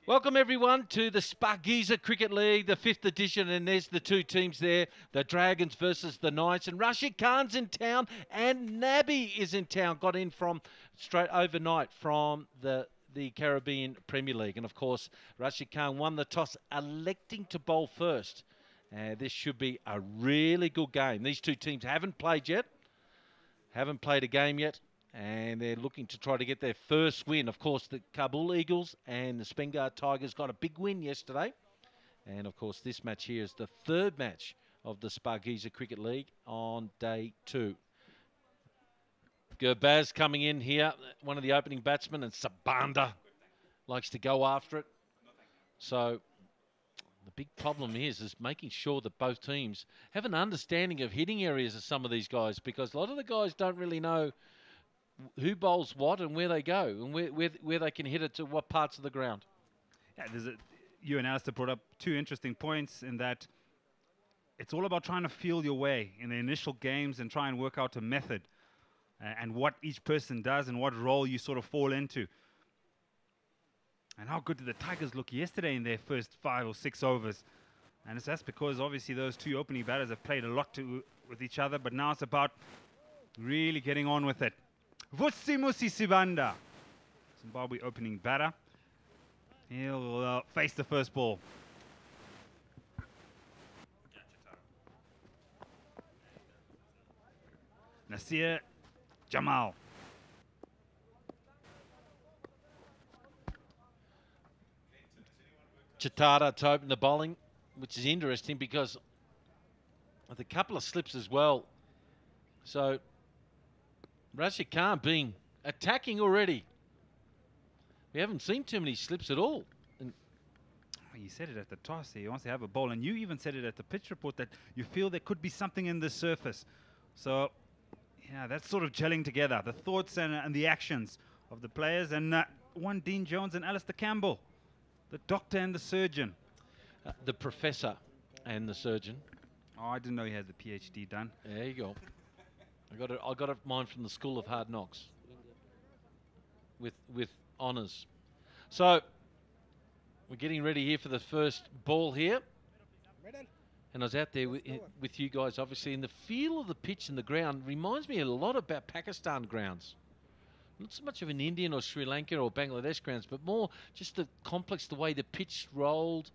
Welcome everyone to the Shpageeza Cricket League, the 5th edition, and there's the two teams there, the Dragons versus the Knights, and Rashid Khan's in town, and Nabby is in town, got in from straight overnight from the Caribbean Premier League, and of course Rashid Khan won the toss, electing to bowl first. This should be a really good game. These two teams haven't played a game yet, and they're looking to try to get their first win. Of course, the Kabul Eagles and the Spengar Tigers got a big win yesterday. And, of course, this match here is the third match of the Shpageeza Cricket League on day 2. Gurbaz coming in here, one of the opening batsmen, and Sabanda likes to go after it. So the big problem is making sure that both teams have an understanding of hitting areas of some of these guys, because a lot of the guys don't really know who bowls what and where they go and where they can hit it to what parts of the ground. Yeah, you and Alistair brought up two interesting points in that it's all about trying to feel your way in the initial games and try and work out a method and what each person does and what role you sort of fall into. And how good did the Tigers look yesterday in their first 5 or 6 overs? And that's because obviously those two opening batters have played a lot with each other, but now it's about really getting on with it. Vusimusi Sibanda, Zimbabwe opening batter. He'll face the first ball. Nasir Jamal. Chatara to open the bowling, which is interesting because with a couple of slips as well. So Rashid Khan being attacking already. We haven't seen too many slips at all. And you said it at the toss here. He wants to have a bowl, and you even said it at the pitch report that you feel there could be something in the surface. So, yeah, that's sort of gelling together. The thoughts and the actions of the players, and one Dean Jones and Alistair Campbell, the doctor and the surgeon. The professor and the surgeon. Oh, I didn't know he had the PhD done. There you go. I got it mine from the School of Hard Knocks with honours. So we're getting ready here for the first ball here. And I was out there with you guys, obviously, and the feel of the pitch and the ground reminds me a lot about Pakistan grounds. Not so much of an Indian or Sri Lanka or Bangladesh grounds, but more just the complex, the way the pitch rolled,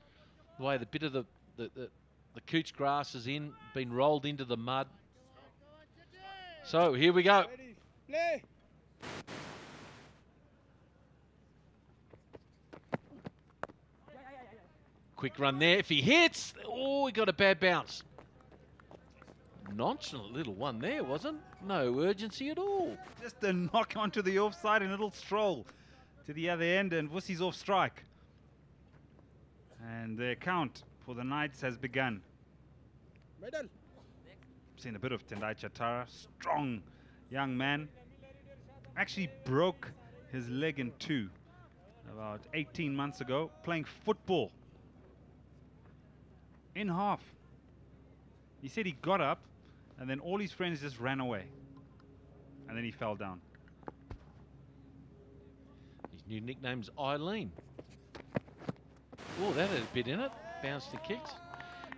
the way the bit of the couch grass is been rolled into the mud. So here we go. Play. Quick run there. If he hits, oh, he got a bad bounce. Nonchalant little one there, wasn't? No urgency at all. Just a knock onto the offside and a little stroll to the other end, and Vusi's off strike. And the count for the Knights has begun. Medal. Seen a bit of Tendai Chatara, strong young man. Actually broke his leg in 2 about 18 months ago, playing football in half. He said he got up and then all his friends just ran away and then he fell down. His new nickname's Eileen. Oh, that had a bit in it. Bounced and kicked.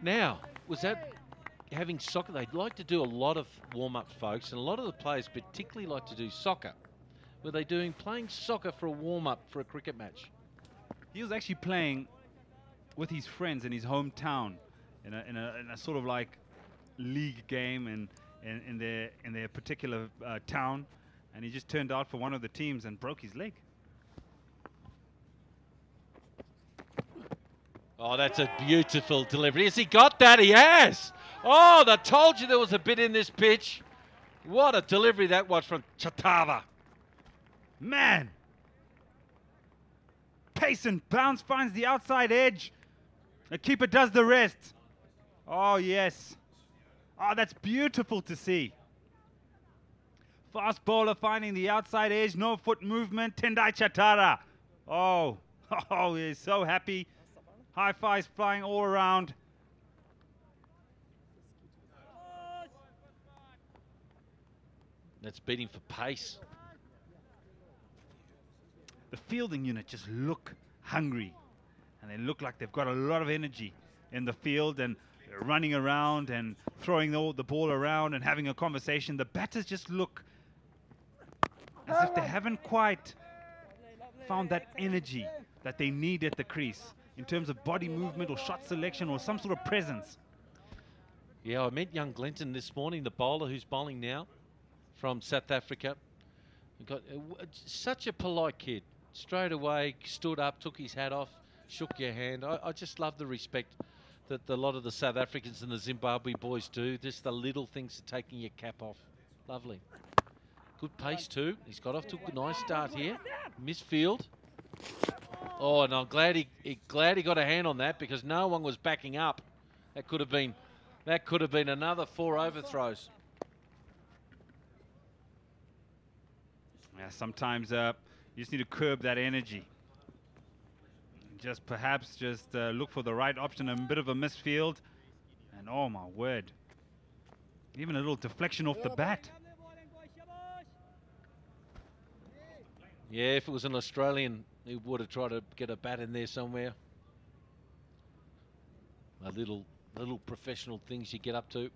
Now, was that having soccer? They'd like to do a lot of warm-ups, folks, and a lot of the players particularly like to do soccer. Were they playing soccer for a warm-up for a cricket match? He was actually playing with his friends in his hometown in a sort of like league game in their particular town, and he just turned out for one of the teams and broke his leg. Oh, that's a beautiful delivery. Has he got that? He has. Oh, I told you there was a bit in this pitch. What a delivery that was from Chatara. Man! Pace and bounce finds the outside edge. The keeper does the rest. Oh, yes. Oh, that's beautiful to see. Fast bowler finding the outside edge. No foot movement. Tendai Chatara. Oh, he's so happy. High fives flying all around. That's beating for pace. The fielding unit just look hungry. and they look like they've got a lot of energy in the field and running around and throwing the ball around and having a conversation. The batters just look as if they haven't quite found that energy that they need at the crease in terms of body movement or shot selection or some sort of presence. Yeah, I met young Glenton this morning, the bowler who's bowling now from South Africa. Got such a polite kid. Straight away, stood up, took his hat off, shook your hand. I just love the respect that a lot of the South Africans and the Zimbabwe boys do. Just the little things of taking your cap off. Lovely. Good pace too. He's got off to a nice start here. Misfield. Oh, and I'm glad he got a hand on that because no one was backing up. That could have been another 4 overthrows. Yeah, sometimes you just need to curb that energy. Just perhaps look for the right option, a bit of a misfield. And oh my word, even a little deflection off the bat. Yeah, if it was an Australian, he would have tried to get a bat in there somewhere. A little professional things you get up to.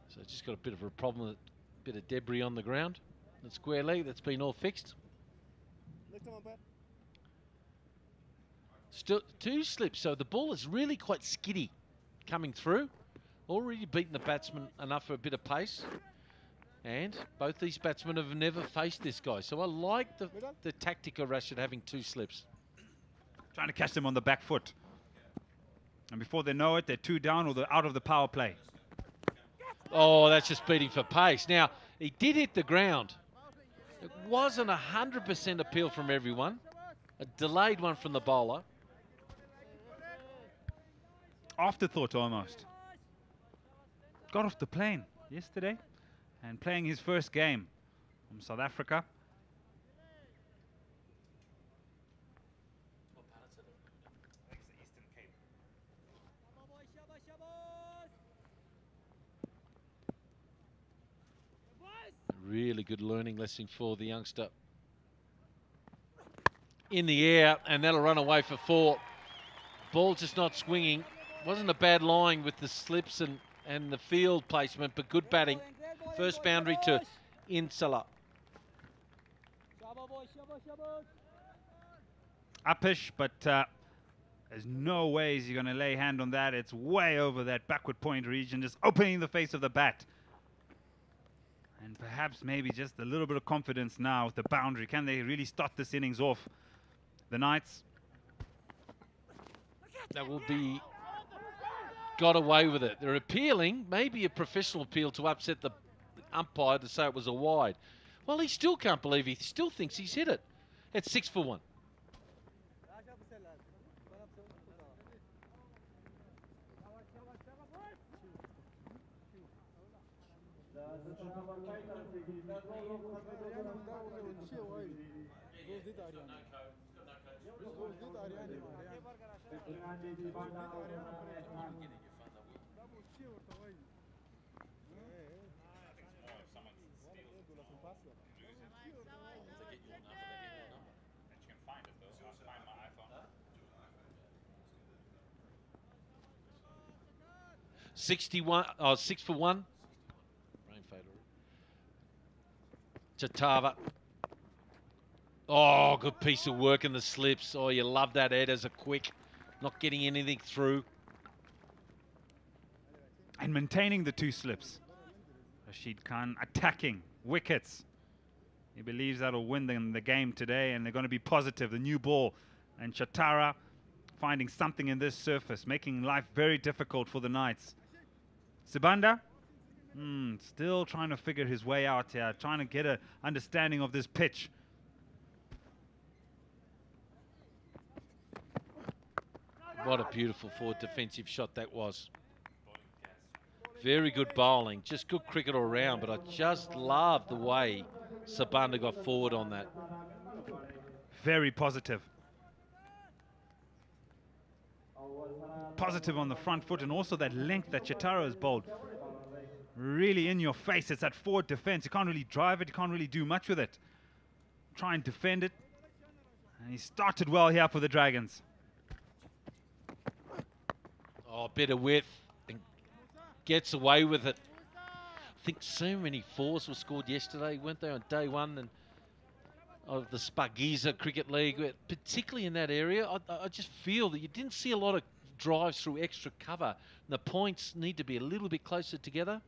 So just got a bit of a problem, a bit of debris on the ground. The square leg, that's been all fixed. Still 2 slips, so the ball is really quite skiddy coming through. Already beaten the batsman enough for a bit of pace. And both these batsmen have never faced this guy. So I like the tactic of Rashid having 2 slips. Trying to catch them on the back foot. And before they know it, they're 2 down or they're out of the power play. Oh, that's just beating for pace. Now, he did hit the ground. It wasn't 100% appeal from everyone. A delayed one from the bowler. Afterthought almost. Got off the plane yesterday and playing his first game from South Africa. Really good learning lesson for the youngster. In the air, and that'll run away for 4. Ball just not swinging. Wasn't a bad line with the slips and the field placement, but good batting. First boundary to Insala. Uppish, but there's no ways you're going to lay hand on that. It's way over that backward point region, just opening the face of the bat. And perhaps maybe just a little bit of confidence now with the boundary. Can they really start this innings off? The Knights. That will be got away with it. They're appealing, maybe a professional appeal to upset the umpire to say it was a wide. Well, he still can't believe he still thinks he's hit it. It's 6 for 1. Oh, 6 for 1. Rain fader. Chatava. Oh, good piece of work in the slips. Oh, you love that, Ed, as a quick. Not getting anything through. And maintaining the 2 slips. Rashid Khan attacking wickets. He believes that'll win them the game today, and they're going to be positive. The new ball. And Chatara finding something in this surface, making life very difficult for the Knights. Sibanda, still trying to figure his way out here, trying to get an understanding of this pitch. What a beautiful forward defensive shot that was. Very good bowling, just good cricket all around, but I just love the way Sibanda got forward on that. Very positive. Positive on the front foot, and also that length that Chatara has bowled. really in your face. It's that forward defense. You can't really drive it. You can't really do much with it. Try and defend it. And he started well here for the Dragons. Oh, a bit of width and gets away with it. I think so many fours were scored yesterday, weren't they, on day one and of the Shpageeza Cricket League, particularly in that area. I just feel that you didn't see a lot of drives through extra cover. The points need to be a little bit closer together.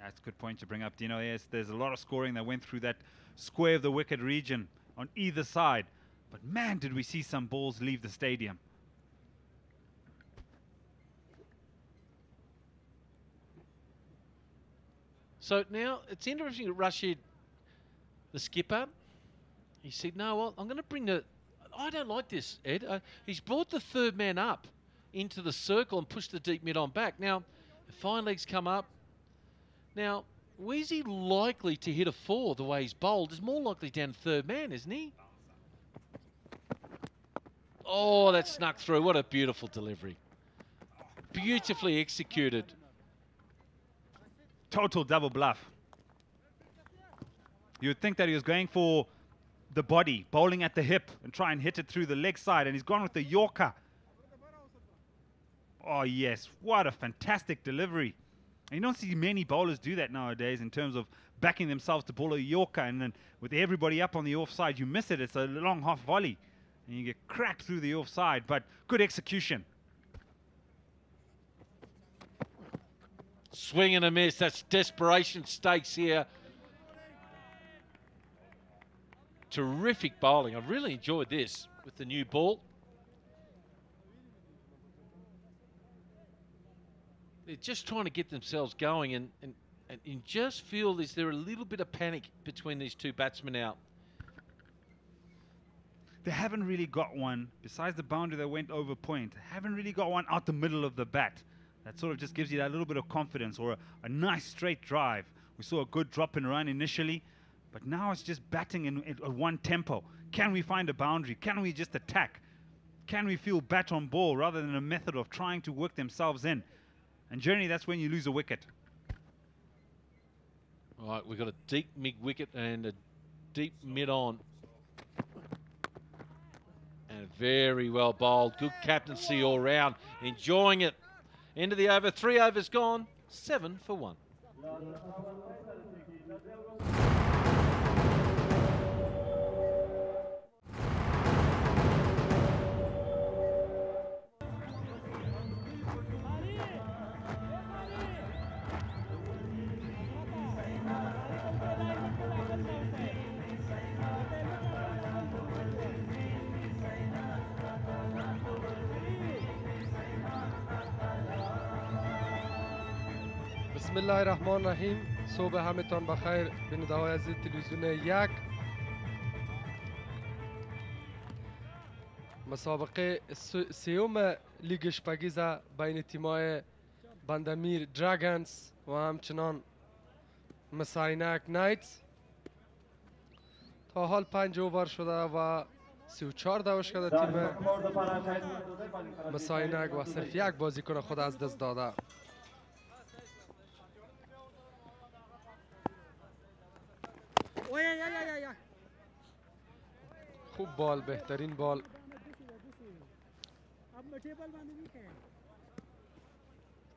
That's a good point to bring up, Dino. Yes, there's a lot of scoring that went through that square of the wicket region on either side. But man, did we see some balls leave the stadium. So now it's interesting that Rashid, the skipper, he said, no, well, I'm going to bring the... I don't like this, Ed. He's brought the third man up into the circle and pushed the deep mid on back. Now, the fine legs come up. Now, is he likely to hit a four the way he's bowled? He's more likely down third man, isn't he? Oh, that snuck through. What a beautiful delivery. Beautifully executed. Total double bluff. You would think that he was going for the body, bowling at the hip and try and hit it through the leg side, and he's gone with the Yorker. Oh yes, what a fantastic delivery. And you don't see many bowlers do that nowadays in terms of backing themselves to bowl a Yorker, and then with everybody up on the offside, you miss it. It's a long half volley and you get cracked through the offside, but good execution. Swing and a miss. That's desperation stakes here. Terrific bowling. I've really enjoyed this with the new ball. They're just trying to get themselves going, and you just feel is there a little bit of panic between these two batsmen out. They haven't really got one, besides the boundary that went over point, haven't really got one out the middle of the bat. That sort of just gives you that little bit of confidence, or a nice straight drive. We saw a good drop and run initially, but now it's just batting in one tempo. Can we find a boundary? Can we just attack? Can we feel bat on ball rather than a method of trying to work themselves in? And generally, that's when you lose a wicket. All right, we've got a deep mid-wicket and a deep mid-on. And very well bowled. Good captaincy all round. Enjoying it. End of the over. 3 overs gone. 7 for 1. بسم الله الرحمن الرحیم. صبح همتان بخیر بیننده های عزیز تلویزیون یک. مسابقه سیوم لیگ شپگیزه بین تیمای بندامیر دراگونز و همچنان عینک نایتس تا حال 5 اوور شده و 34 داشت کرده تیم عینک و صرف یک بازیکن خود از دست داده. خوب بال، بهترین بال.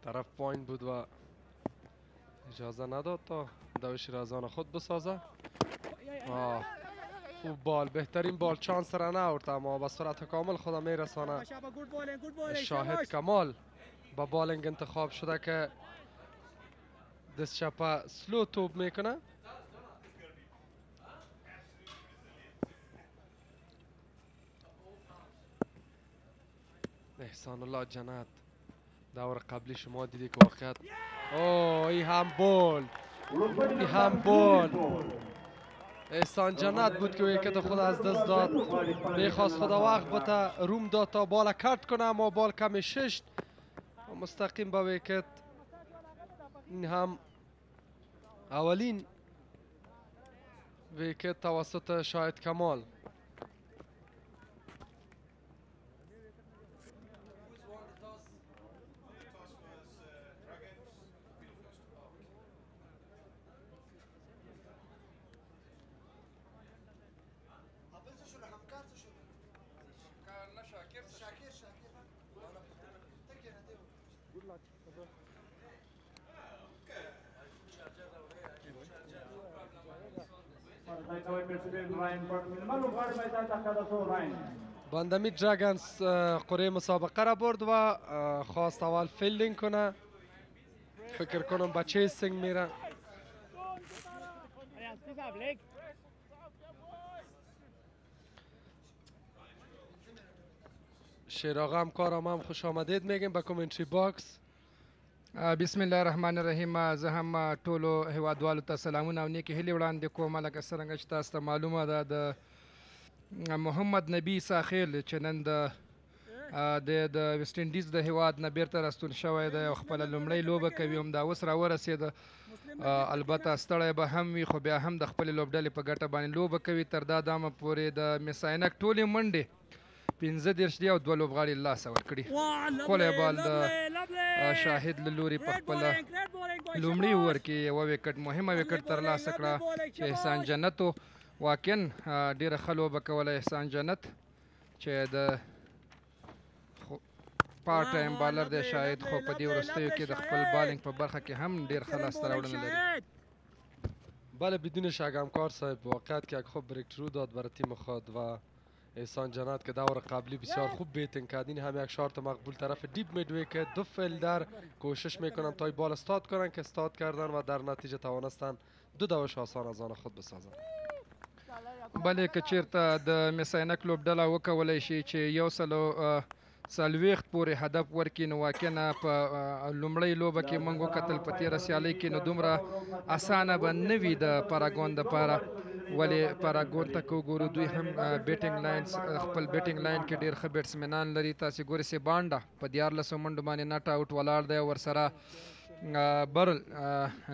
طرف پایین بود و اجازه نداد تا دوش رازان خود بسازه. خوب بال، بهترین بال. چانس را نآورد اما به سرعت کامل خود میرسانه. شاهد کمال با بالینگ انتخاب شده که دست چپ سلو توپ میکنه. احسان الله جنت دور قبلی شما دیدی که واقعیت ای هم بول، ای هم بول. احسان جنت بود که ویکت خود از دست داد. میخواست خدا وقت بتا روم داد تا بال کٹ کنه اما بال کمی ششت و مستقیم با ویکت. این هم اولین ویکت توسط شاهد کمال. باندمی دراگونز قره مسابقه را برد و خواست اول فیلدینگ کنه. فکر کنم با چیسینگ میره. شیر آقا همکارم هم خوش آمدید میگیم به کومنتری باکس. بسم الله الرحمن الرحیم. زه هم ټولو هیوادوالو ته سلامونه او نیکې هیلې وړاندې کوم. لکه څرنګه چې تاسو ته معلومه ده د محمد نبي ساخیل چې نن د ویسټ انډیز د هیواد نه بیرته راستون شوی دی او خپله لومړۍ لوبه کوي، همدا اوس راورسېده. البته ستړی به هم وي خو بیا هم د خپلې لوبډلې په ګټه باندې لوبه کوي. تر دا دامه پورې د مس عینک ټولې منډې 15 دي او 2 لوبغاړي له لاسه ورکړي. ښکلی بال د شاهد له لوري په خپله لومړي اوور کې یوه وکټ مهمه وکټ ترلاسه کړه چې احسان جنت و. واقعا ډېره ښه لوبه کوله احسان جنت چې د پارت ټایم بالر دی شاید، خو په دې وروستیو کې د خپل بالینګ په برخه کې هم ډېر ښه لاسته راوړنه لري. بله بدون شک همکار صاحب واقعیت که یک خوب بریکترو داد برای تیم خود و احسان جنت که دور قبلی بسیار خوب بیتینگ کرد. این هم یک شارت مقبول طرف دیپ میدوی که دو فیلدر کوشش میکنن تا بال استاد کنن که استاد کردن و در نتیجه توانستن 2 دوش آسان از آن خود بسازن. بله که چیرته د مس عینک لوبډله وکولی شي چې 140 پورې هدف ورکړي، نو واقعا په لومړۍ لوبه کې موږ وکتل په تېره سیالۍ کې نو دومره اسانه به نه وي د پاراګون دپاره. ولې پاراګون ته که وګورو دوی هم بیټینګ لاینز خپل بیټینګ لاین کې ډېر ښه بیټسمنان لري. تاسې ګورئ سیبانډا په 14 منډو باندې نټ آوټ ولاړ دی. ورسره برل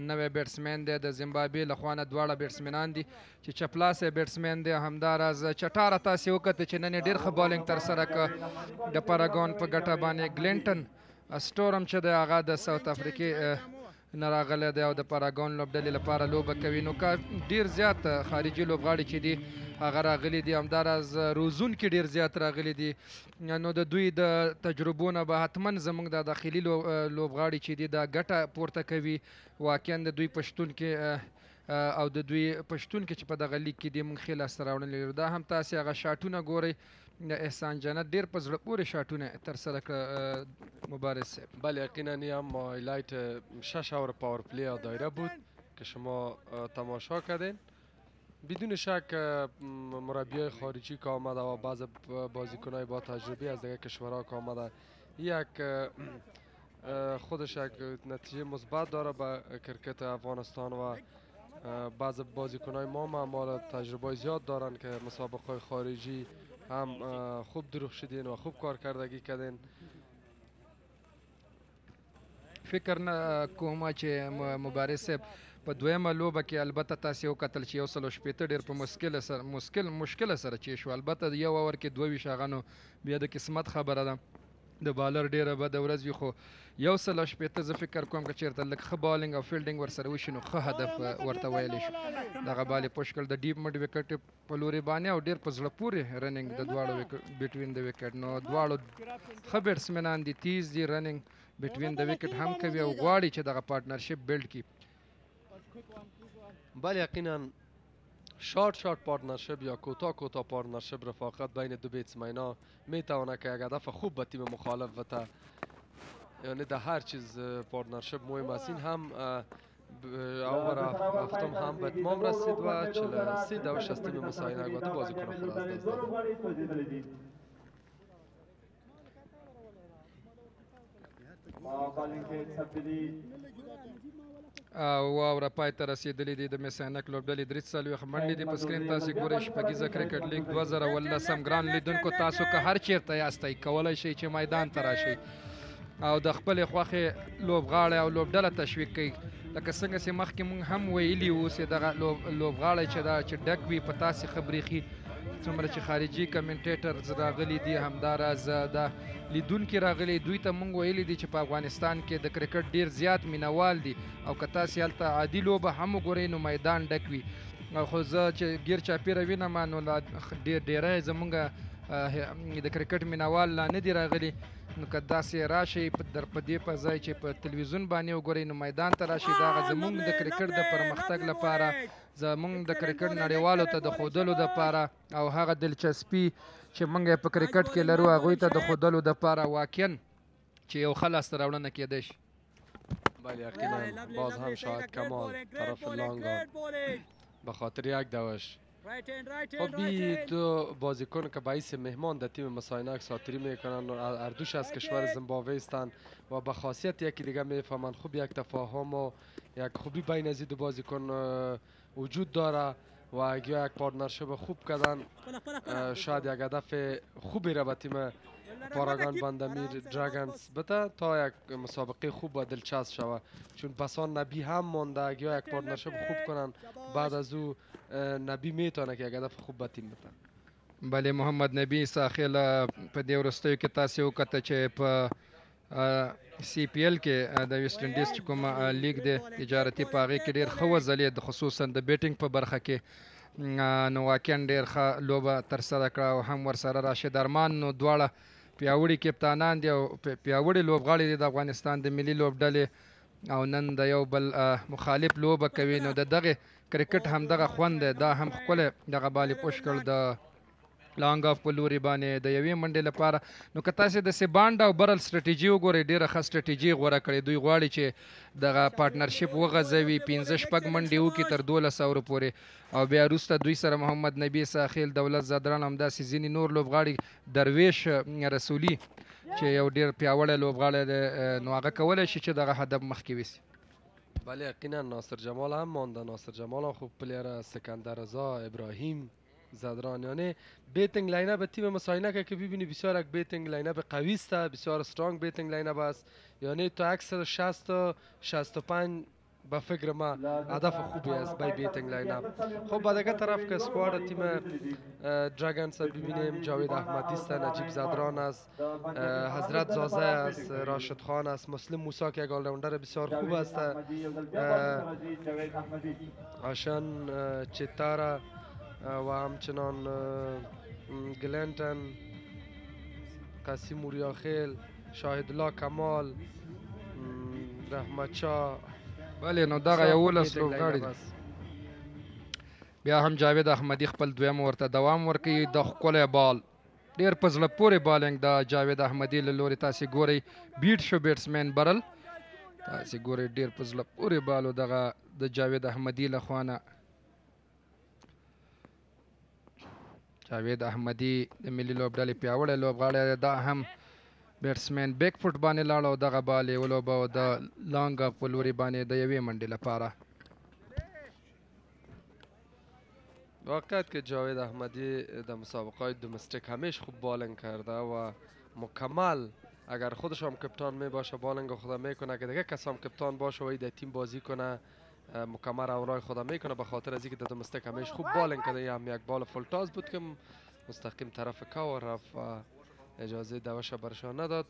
نوی بیټسمین دی د زیمبابوې له خوا نه. دواړه بیټسمنان دي چې چپلاسی بیټسمین دی. همداراز چټاره تاسې وکتل چې نن یې ډېر ښه بالینګ ترسره کړه د پاراګون په ګټه باندې. ګلینټن سټورم چې دی هغه د ساوت افریقې نه راغلی دی او د پاراګون لوبډلې لپاره لوبه کوي. نو که ډېر زیات خارجي لوبغاړي چې دي هغه راغلي دي، همداراز روزونکي ډېر زیات راغلي دي. نو د دوی د تجربو نه به حتما زموږ د داخلي لوبغاړي چې دي دا ګټه پورته کوي. واقعا د دوی پښتونکي او د دوی پښتونکي چې په دغه لیګ کې دي موږ ښې لاسته راوړنې لرو. دا هم تاسې هغه شاټونه ګورئ د احسان جنت ډېر په زړه پورې شاټونه ترسره کړه مبارز صاحب. بله یقینا این هم هایلایت 6 اوور پاور پلی دایره بود که شما تماشا کردین. بدون شک مربیای خارجی که آمده و بعض بازیکنهای با تجربه از دیگه کشورها که آمده یک خودش یک نتیجه مثبت داره به کرکت افغانستان و بعض بازیکنهای ما مال تجربه زیاد دارن که مسابقه خارجی هم خوب درخشیدین و خوب کارکردگی کردین. فکر نه کومه چې مبارز صاحب په دویمه لوبه کې البته تاسې وکتل چې 160 ډېر په مشکله سره چې شو. البته د یو اوور کې 22 هغه نو بیا د قسمت خبره ده، د بالر ډېره بده ورځ وي. خو 160 زه فکر کوم که چېرته لږ ښه بالینګ او فیلډینګ ورسره وشي نو ښه هدف ورته ویلی شو. دغه بال یې پوش کړل د ډیپ مډ وکټ په لورې باندې او ډېر په زړه پورې رننګ د دواړو بټوین د وکټ. نو دواړو ښه بیټسمنان دي، تیز دي، رننګ بټوین د وکټ هم کوي او غواړي چې دغه پارټنرشپ بیلډ کړي. بله یقینا شارت پارتنرشپ یا کوتاه پارتنرشپ رفاقت بین دو بیتسمن‌ها میتواند که یک هدف خوب به تیم مخالف بده. یعنی در هر چیز پارتنرشپ مهم است. این هم اوور هفتم هم به اتمام رسید و 43 دوش از تیم مساینک و 2 بازیکن خود از دست داد. واوره پای ته رسېدلې دي د مس عینک لوبډلې 43 منډې دي په سکرین تاسې ګورئ. شپږیزه کرکټ لیګ 2018 ګران لیدونکو تاسو که هر چیرته یاستئ کولی شئ چې میدان ته راشئ او د خپلې خوښې لوبغاړی او لوبډله تشویق کوي. لکه څنګه چې مخکې موږ هم ویلي وو چې دغه لوبغاړی چې ډک وي په تاسې ښه برېښي. څومره چې خارجي کمنټیټرز راغلي دي همداراز د لیدونکي راغلي دوی ته موږ ویلي دي چې په افغانستان کې د کرکټ ډېر زیات مینوال دي او که تاسې هلته عادي لوبه هم وګورئ نو میدان ډک وي. خو زه چې ګیر چاپیره وینم نو ډېری زموږ د کرکټ مینوال لا نه دي راغلي. نو که داسې راشي در په دې په ځای چې په تلویزیون باندې وګورئ نو میدان ته راشي دا هغه زموږ د کرکټ د پرمختګ لپاره زموږ د کرکټ نړیوالو ته د ښودلو دپاره او هغه دلچسپي چې موږ یې په کرکټ کې لرو هغوی ته د ښودلو دپاره واقعا چې یو ښه لاسته راوړنه کیدی شي. بله یقینا باز هم شاید کمال طرف لانگان به خاطر یک دوش. خب این دو بازیکن که باعث مهمان در تیم مساینک ساتری میکنن و هر دوش از کشور زیمبابوه هستند و به خاصیت یکی دیگه میفهمن خوب یک تفاهم و یک خوبی بین از دو بازیکن وجود داره و اگه یک پارتنرشپ خوب کردن شاید یک هدف خوبی را به تیم پاراگان بندامیر دراگونز بده تا یک مسابقه خوب و دلچسب شود چون پسان نبی هم مانده اگه یک پارتنرشپ خوب کنن بعد از او نبی میتونه که یک هدف خوب به تیم بده. بله محمد نبی ساخیل په دې وروستیو کې تاسې وکته چې په سی پی ایل کې د ویسټ انډیز چې کوم لیګ دی تجارتي په هغې کې ډېر ښه وځلېد خصوصا د بیټینګ په برخه کې نو واقعا ډېر ښه لوبه ترسره کړه او هم ورسره راشد ارمان نو دواړه پیاوړي کپتانان دي او پیاوړي لوبغاړي دي د افغانستان د ملي لوبډلې او نن د یو بل مخالف لوبه کوي نو د دغه کرکټ هم دغه خوند دی دا هم ښکلی دغه بالي پوش کړ د لانګ اف په لوري باندې د یوې منډې لپاره نو که تاسې د سیبانډ او برل سټریټیجي وګورئ ډېره ښه سټریټیجي غوره کړې دوی غواړي چې دغه پارټنرشپ وغځوي 15-16 منډې وکړي تر 1200 پورې او بیا وروسته دوی سره محمد نبی ساخیل دولت زادران همداسې ځینې نور لوبغاړي درویش رسولي چې یو ډېر پیاوړی لوبغاړی دی نو هغه کولی شي چې دغه هدف مخکې ویسي. بله یقینا ناصر جمال هم مانده ناصر جمال هم خوب پلیر سکندر رضا ابراهیم زادران یعنی بیتینگ لاین اپ تیم مساینک که ببینی بسیار یک بیتینگ لاین اپ قوی است بسیار استرانگ بیتینگ لاین اپ است یعنی تا اکثر 60 تا 65 به فکر ما هدف خوبی است بای بیتینگ لاین اپ. خب بعد دیگه طرف که اسکواد تیم دراگونز ببینیم جاوید احمدی است نجیب زادران است حضرت زازه است راشد خان است مسلم موسی که یک آلراوندر بسیار خوب است آشان چتارا و همچنان گلنتن قاسم موریاخیل شاهد الله کمال رحمت شاه بله نو دغه 11 لوبغاړي دي بیا هم جاوید احمدي خپل دویم ورته دوام ورکوي د ښکلی بال ډېر په زړه پورې بالنګ د جاوید احمدي له لورې تاسې ګورئ بیټ شو بیټسمین برل تاسې ګورئ ډېر په زړه پورې بال و دغه د جاوید احمدي له خوا نه جاوید احمدي د ملي لوبډلې پیاوړی لوبغاړی دا هم بیټسمین بیک فوټ باندې لاړ او دغه بال یې ولوبه او د لانګ اف په لوري باندې د یوې منډې لپاره واقعیت که جاوید احمدی در مسابقات دومستیک همیشه خوب بالنگ کرده و مکمل اگر خودش هم کپتان می باشه بالنگ خدا میکنه که دیگه کس هم کپتان باشه و در تیم بازی کنه مکمل اورای خدا میکنه به خاطر از اینکه در دومستیک همیشه خوب بالنگ کرده هم یک بال فول تاز بود که مستقیم طرف کاور رفت و اجازه دوش برشان نداد.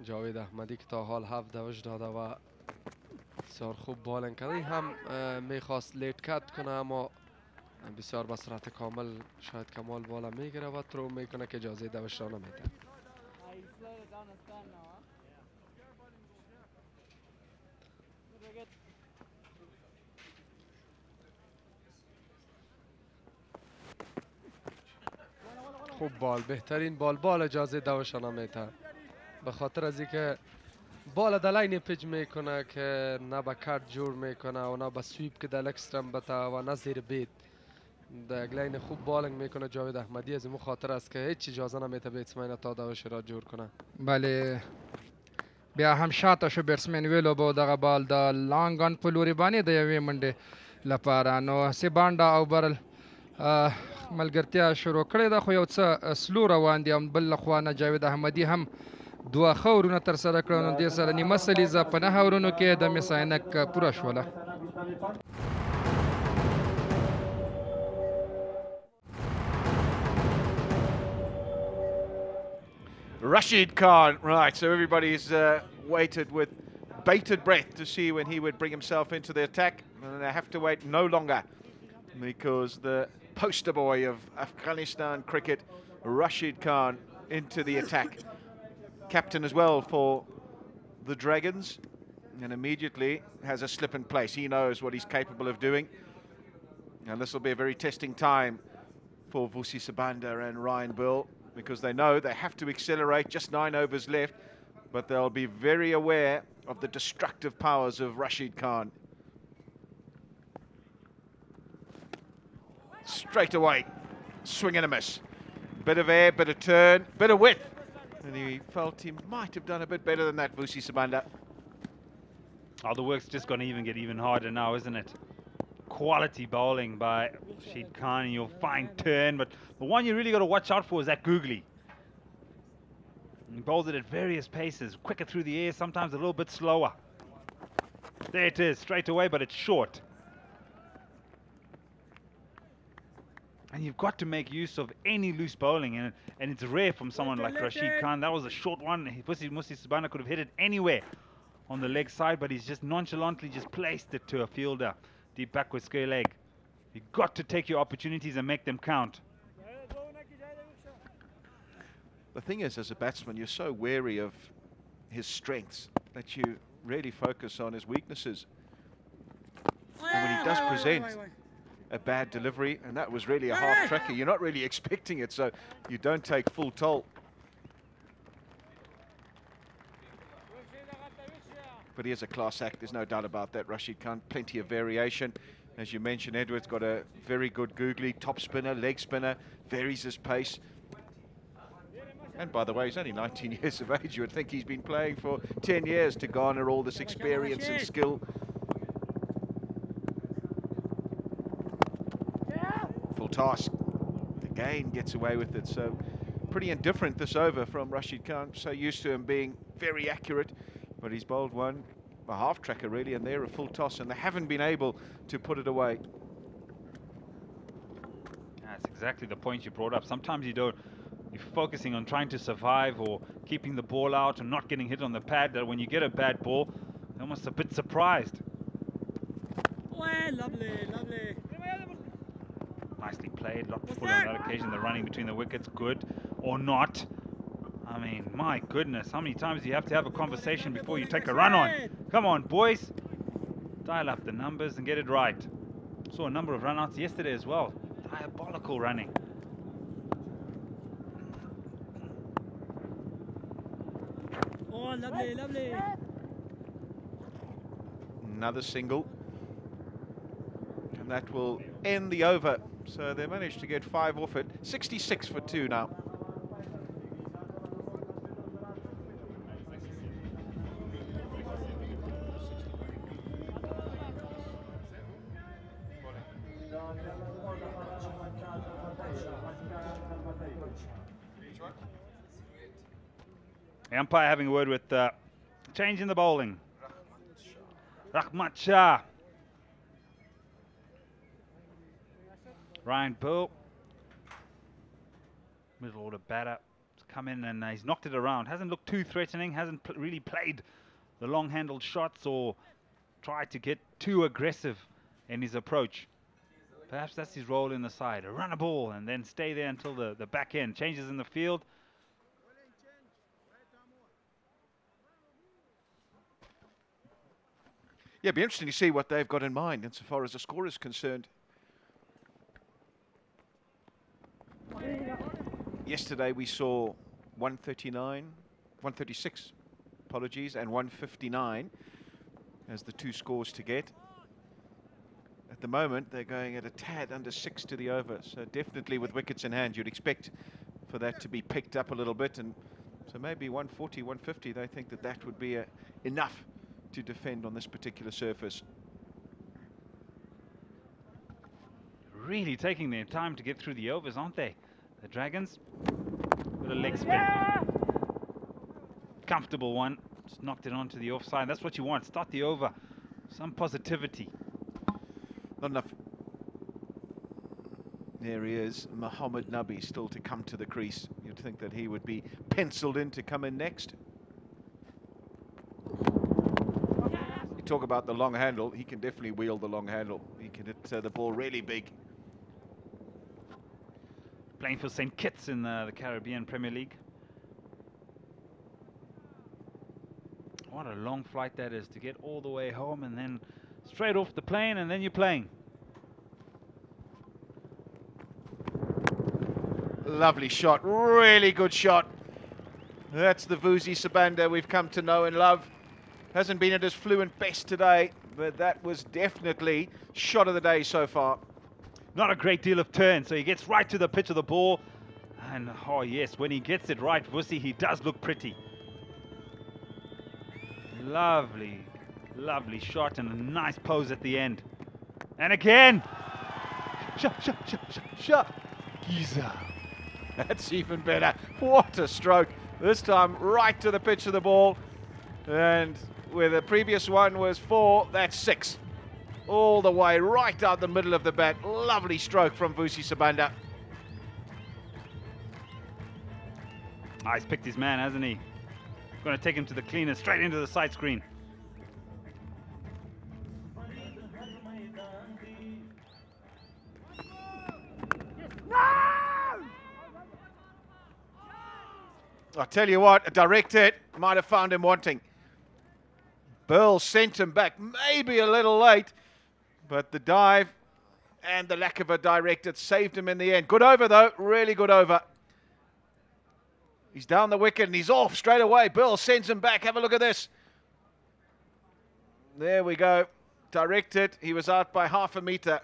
جاوید احمدی که تا حال 7 دوش داده و بسیار خوب بالنگ کرده هم میخواست لیت کت کنه اما بسیار به صورت کامل شاید کمال بالا میگیره و ترو میکنه که اجازه دوش را نمیده. خوب بال بهترین بال اجازه دوش را نمیده به خاطر از اینکه بال در لاین پیچ میکنه که نه به کارت جور میکنه و نه به سویپ که در اکسترم بته و نه زیر بیت در یک لاین خوب بالنگ میکنه جاوید احمدی از این خاطر است که هیچ اجازه نمیده بیتسمین تا دوش را جور کنه. بله بیا هم شاته شو بیټسمین ویلوبه دغه بال د لانګ آن په لوري باندې د یوې منډې لپاره نو سیبانډا او برل ملګرتیا شروع کړې ده خو یو څه سلو روان دي بل له خوا نه جاوید احمدي هم دوه ښه اورونه ترسره کړل نو دې سره نیمه سلیزه په 9 اورونو کې د مس عینک پوره شوله. Rashid Khan, right, so everybody's waited with bated breath to see when he would bring himself into the attack, and they have to wait no longer because the poster boy of Afghanistan cricket Rashid Khan into the attack. Captain as well for the Dragons, and immediately has a slip in place. He knows what he's capable of doing, and this will be a very testing time for Vusi Sibanda and Ryan Burl, because they know they have to accelerate. Just 9 overs left, but they'll be very aware of the destructive powers of Rashid Khan. Straight away, swing and a miss. Bit of air, bit of turn, bit of width. And he felt he might have done a bit better than that, Vusi Sibanda. Oh, the work's just going to get even harder now, isn't it? Quality bowling by Rashid Khan, and your fine turn, but the one you really got to watch out for is that googly. He bowls it at various paces, quicker through the air, sometimes a little bit slower. There it is, straight away, but it's short. And you've got to make use of any loose bowling, and it's rare from someone like Rashid Khan. That was a short one. Vusi Sibanda could have hit it anywhere on the leg side, but he's just nonchalantly just placed it to a fielder deep back with square leg. You've got to take your opportunities and make them count. The thing is, as a batsman, you're so wary of his strengths that you really focus on his weaknesses. And when he does present a bad delivery, and that was really a half tracker, you're not really expecting it, so you don't take full toll. But he is a class act, there's no doubt about that, Rashid Khan. Plenty of variation. As you mentioned, Edward's got a very good googly, top spinner, leg spinner, varies his pace. And by the way, he's only 19 years of age. You would think he's been playing for 10 years to garner all this experience and skill. Full task. Again, gets away with it. So pretty indifferent this over from Rashid Khan. So used to him being very accurate, but he's bowled one, a half tracker really, and they're a full toss, and they haven't been able to put it away. That's exactly the point you brought up. Sometimes you're focusing on trying to survive or keeping the ball out and not getting hit on the pad, that when you get a bad ball, you're almost a bit surprised. Well, lovely, lovely. Nicely played, lot full on that occasion. The running between the wickets, good or not. I mean, my goodness, how many times do you have to have a conversation before you take a run on? Come on, boys. Dial up the numbers and get it right. Saw a number of run-outs yesterday as well. Diabolical running. Oh, lovely, lovely. Another single. And that will end the over. So they managed to get 5 off it. 66 for 2 now. The umpire having a word with change in the bowling. Rahmat Shah. Ryan Burl, middle order batter, has come in and he's knocked it around. Hasn't looked too threatening, hasn't really played the long-handled shots or tried to get too aggressive in his approach. Perhaps that's his role in the side, run a ball and then stay there until the back end. Changes in the field. Yeah, it'd be interesting to see what they've got in mind insofar as the score is concerned. Yesterday we saw 136, apologies, and 159 as the two scores to get. At the moment, they're going at a tad under 6 to the over, so definitely with wickets in hand, you'd expect for that to be picked up a little bit, and so maybe 140, 150, they think that that would be enough to defend on this particular surface. Really taking their time to get through the overs, aren't they? The Dragons with a leg spin. Comfortable one. Just knocked it onto the offside. That's what you want. Start the over. Some positivity. Not enough. There he is, Muhammad Nabi, still to come to the crease. You'd think that he would be penciled in to come in next. You talk about the long handle. He can definitely wield the long handle. He can hit the ball really big. playing for St. Kitts in the Caribbean Premier League. What a long flight that is to get all the way home and then straight off the plane and then you're playing. Lovely shot, really good shot. That's the Vusi Sibanda we've come to know and love. Hasn't been at his fluent best today, but that was definitely shot of the day so far. Not a great deal of turn, so he gets right to the pitch of the ball. And oh yes, when he gets it right, Vusi, he does look pretty. Lovely, lovely shot and a nice pose at the end. And again! Shpageeza. That's even better. What a stroke. This time right to the pitch of the ball. And where the previous one was 4, that's 6. All the way right out the middle of the bat. Lovely stroke from Vusi Sibanda. He's picked his man, hasn't he? Going to take him to the cleaner, straight into the side screen. I tell you what, a direct hit might have found him wanting. Burl sent him back, maybe a little late, but the dive and the lack of a direct hit saved him in the end. Good over though, really good over. He's down the wicket and he's off straight away. Burl sends him back. Have a look at this. There we go. Direct hit. He was out by half a metre.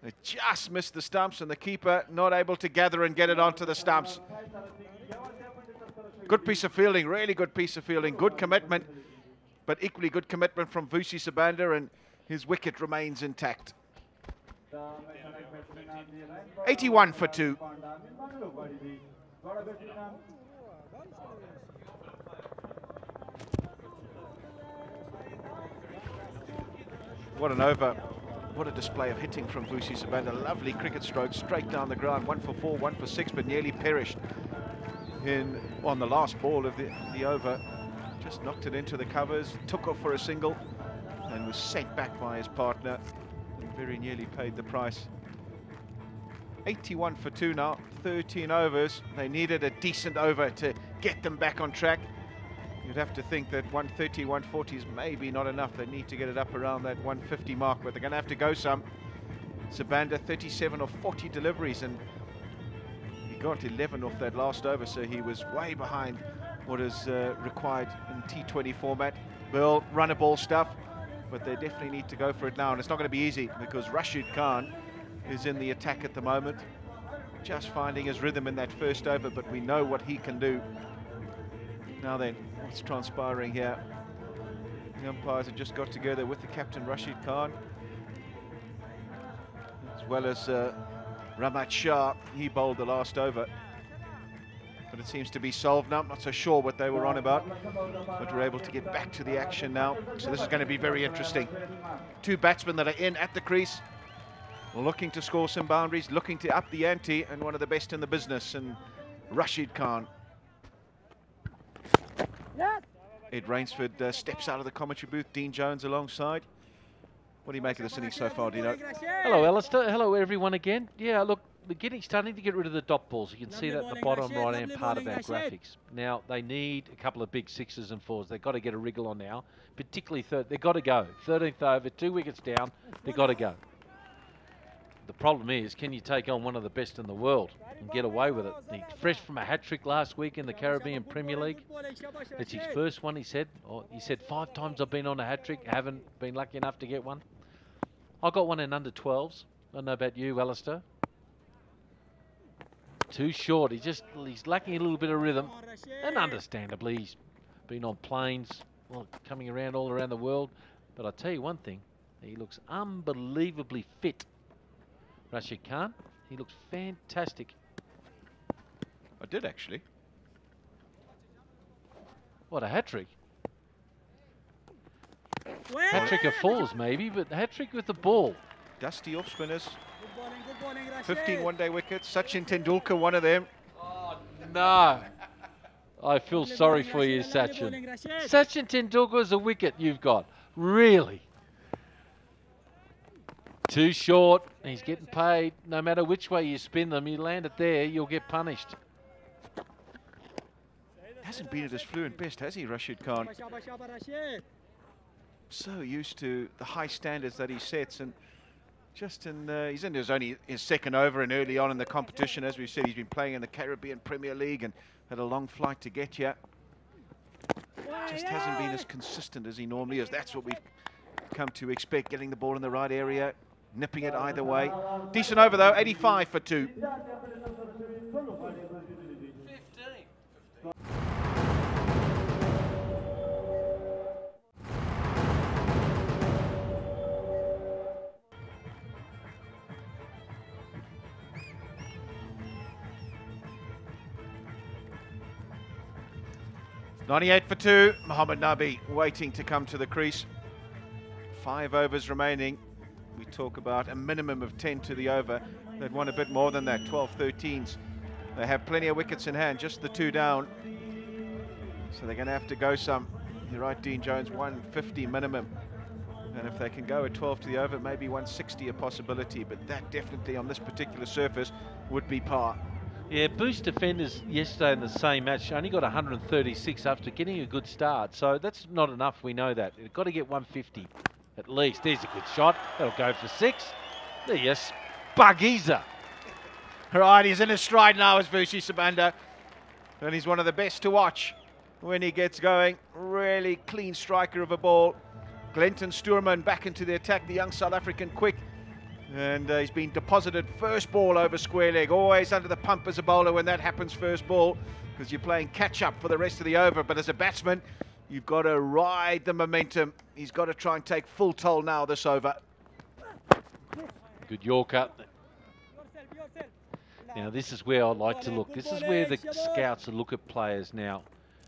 They just missed the stumps and the keeper not able to gather and get it onto the stumps. Good piece of fielding, really good piece of fielding. Good commitment, but equally good commitment from Vusi Sibanda, and his wicket remains intact. 81 for 2. What an over. What a display of hitting from Vusi Sibanda. Lovely cricket stroke straight down the ground. 1 for 4, 1 for 6, but nearly perished on the last ball of the over. Just knocked it into the covers, took off for a single, and was sent back by his partner and very nearly paid the price. 81 for 2 now, 13 overs. They needed a decent over to get them back on track. You'd have to think that 130, 140 is maybe not enough. They need to get it up around that 150 mark, but they're going to have to go some. Sibanda 37 of 40 deliveries, and he got 11 off that last over, so he was way behind what is required in T20 format. Burl, run a ball stuff, but they definitely need to go for it now, and it's not going to be easy because Rashid Khan is in the attack at the moment, just finding his rhythm in that first over, but we know what he can do. Now then, what's transpiring here? The umpires have just got together with the captain, Rashid Khan, as well as Ramat Shah. He bowled the last over, but it seems to be solved now. I'm not so sure what they were on about, but we're able to get back to the action now. So this is going to be very interesting. Two batsmen that are in at the crease, looking to score some boundaries, looking to up the ante, and one of the best in the business, and Rashid Khan. Ed Rainsford steps out of the commentary booth, Dean Jones alongside. What do you make of this innings so far, do you know? Hello, Alistair. Hello, everyone again. Yeah, look, we're starting to get rid of the dot balls. You can see that at the bottom right-hand part of our graphics. Now, they need a couple of big 6s and 4s. They've got to get a wriggle on now, particularly third. They've got to go. 13th over, 2 wickets down. They've got to go. The problem is, can you take on one of the best in the world and get away with it? He's fresh from a hat-trick last week in the Caribbean Premier League. It's his first one, he said. He said 5 times I've been on a hat-trick. Haven't been lucky enough to get one. I got one in under 12s. I don't know about you, Alistair. Too short. He's lacking a little bit of rhythm. And understandably, he's been on planes, well, coming around all around the world. But I tell you one thing, he looks unbelievably fit. Rashid Khan, he looks fantastic. I did actually. What, a hat-trick? Hat-trick of 4s maybe, but hat-trick with the ball. Dusty off-spinners. 15 one-day wickets. Sachin Tendulkar, one of them. Oh, no. I feel sorry for you, Sachin. Sachin Tendulkar is a wicket you've got. Really? Too short. He's getting paid. No matter which way you spin them, you land it there, you'll get punished. Hasn't been at his fluent best, has he, Rashid Khan? So used to the high standards that he sets, and just he's in only his second over and early on in the competition. As we've said, he's been playing in the Caribbean Premier League and had a long flight to get here. Just hasn't been as consistent as he normally is. That's what we've come to expect, getting the ball in the right area, nipping it either way. Decent over though, 85 for 2. 15. 98 for 2. Mohammad Nabi waiting to come to the crease. 5 overs remaining. We talk about a minimum of 10 to the over. They'd want a bit more than that, 12-13s. They have plenty of wickets in hand, just the 2 down. So they're going to have to go some. You're right, Dean Jones, 150 minimum. And if they can go at 12 to the over, maybe 160 a possibility. But that definitely on this particular surface would be par. Yeah, Boost defenders yesterday in the same match only got 136 after getting a good start. So that's not enough, we know that. They've got to get 150 at least. There's a good shot. That'll go for 6. There you go, Shpageeza. Right, he's in his stride now as Vusi Sabanda. And he's one of the best to watch when he gets going. Really clean striker of a ball. Glenton Stuurman back into the attack, the young South African quick. And he's been deposited first ball over square leg. Always under the pump as a bowler when that happens first ball, because you're playing catch up for the rest of the over. But as a batsman, you've got to ride the momentum. He's got to try and take full toll now this over. Good Yorker. Now this is where I like to look. This is where the scouts look at players now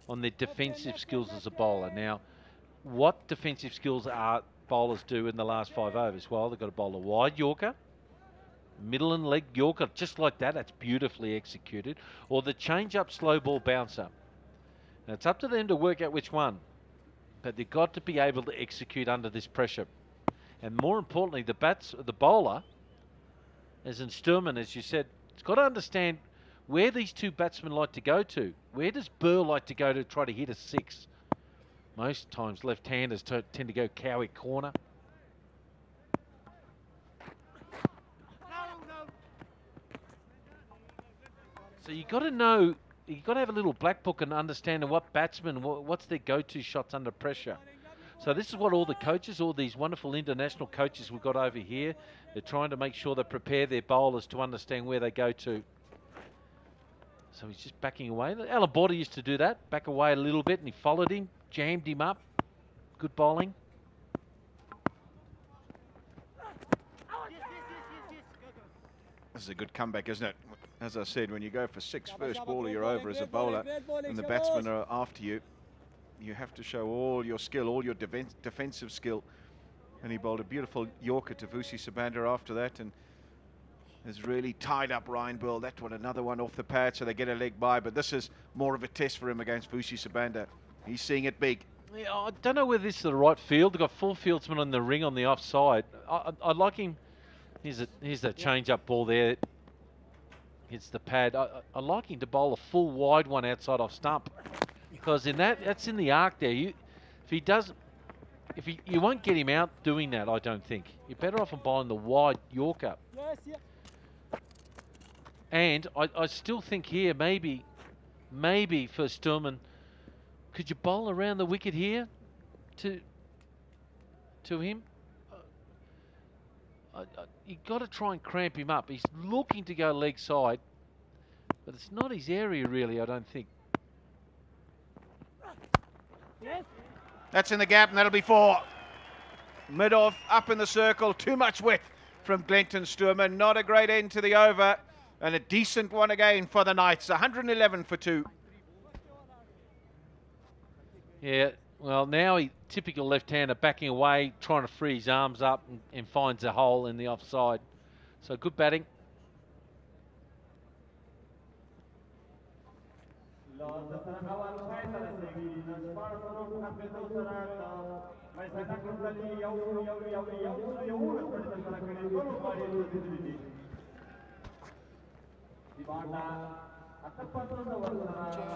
on their defensive skills as a bowler. Now, what defensive skills are bowlers do in the last 5 overs? Well, they've got to bowl a wide Yorker, middle and leg Yorker, just like that. That's beautifully executed. Or the change-up slow ball bouncer. Now, it's up to them to work out which one. But they've got to be able to execute under this pressure. And more importantly, the bowler, as in Stuurman, as you said, it's got to understand where these 2 batsmen like to go to. Where does Burr like to go to try to hit a 6? Most times left-handers tend to go Cowie corner. So you've got to know, you've got to have a little black book and understand what batsmen, what's their go-to shots under pressure. So this is what all the coaches, all these wonderful international coaches we've got over here, they're trying to make sure they prepare their bowlers to understand where they go to. So he's just backing away. Alan Border used to do that, back away a little bit, and he followed him, jammed him up. Good bowling. This is a good comeback, isn't it? As I said, when you go for 6 first ball, you're over as a bowler, and the batsmen are after you. You have to show all your skill, all your defensive skill. And he bowled a beautiful Yorker to Vusi Sabanda after that, and has really tied up Ryan Burl. That one, another one off the pad, so they get a leg by. But this is more of a test for him against Vusi Sabanda. He's seeing it big. Yeah, I don't know whether this is the right field. They've got 4 fieldsmen on the ring on the offside. I like him. Here's the change-up ball there. Hits the pad. I like him to bowl a full wide one outside off stump, because in that's in the arc there. You won't get him out doing that. I don't think. You're better off on bowling the wide Yorker. And I still think here maybe for Stuurman, could you bowl around the wicket here to him? You've got to try and cramp him up. He's looking to go leg side, but it's not his area really, I don't think. That's in the gap, and that'll be 4. Mid-off, up in the circle, too much width from Glenton Stuurman. Not a great end to the over, and a decent one again for the Knights. 111 for 2. Yeah, well, now typical left-hander, backing away, trying to free his arms up and finds a hole in the offside. So good batting.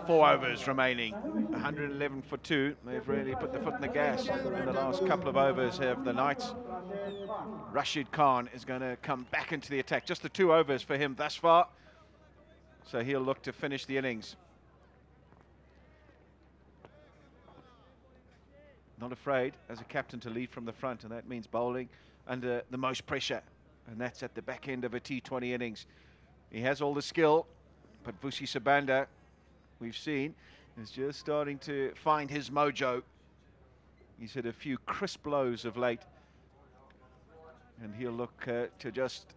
Four overs remaining, 111 for 2. They've really put the foot in the gas in the last couple of overs of the Knights. Rashid Khan is going to come back into the attack. Just the 2 overs for him thus far. So he'll look to finish the innings. Not afraid as a captain to lead from the front, and that means bowling under the most pressure. And that's at the back end of a T20 innings. He has all the skill, but Vusi Sabanda, we've seen, is just starting to find his mojo. He's hit a few crisp blows of late, and he'll look to just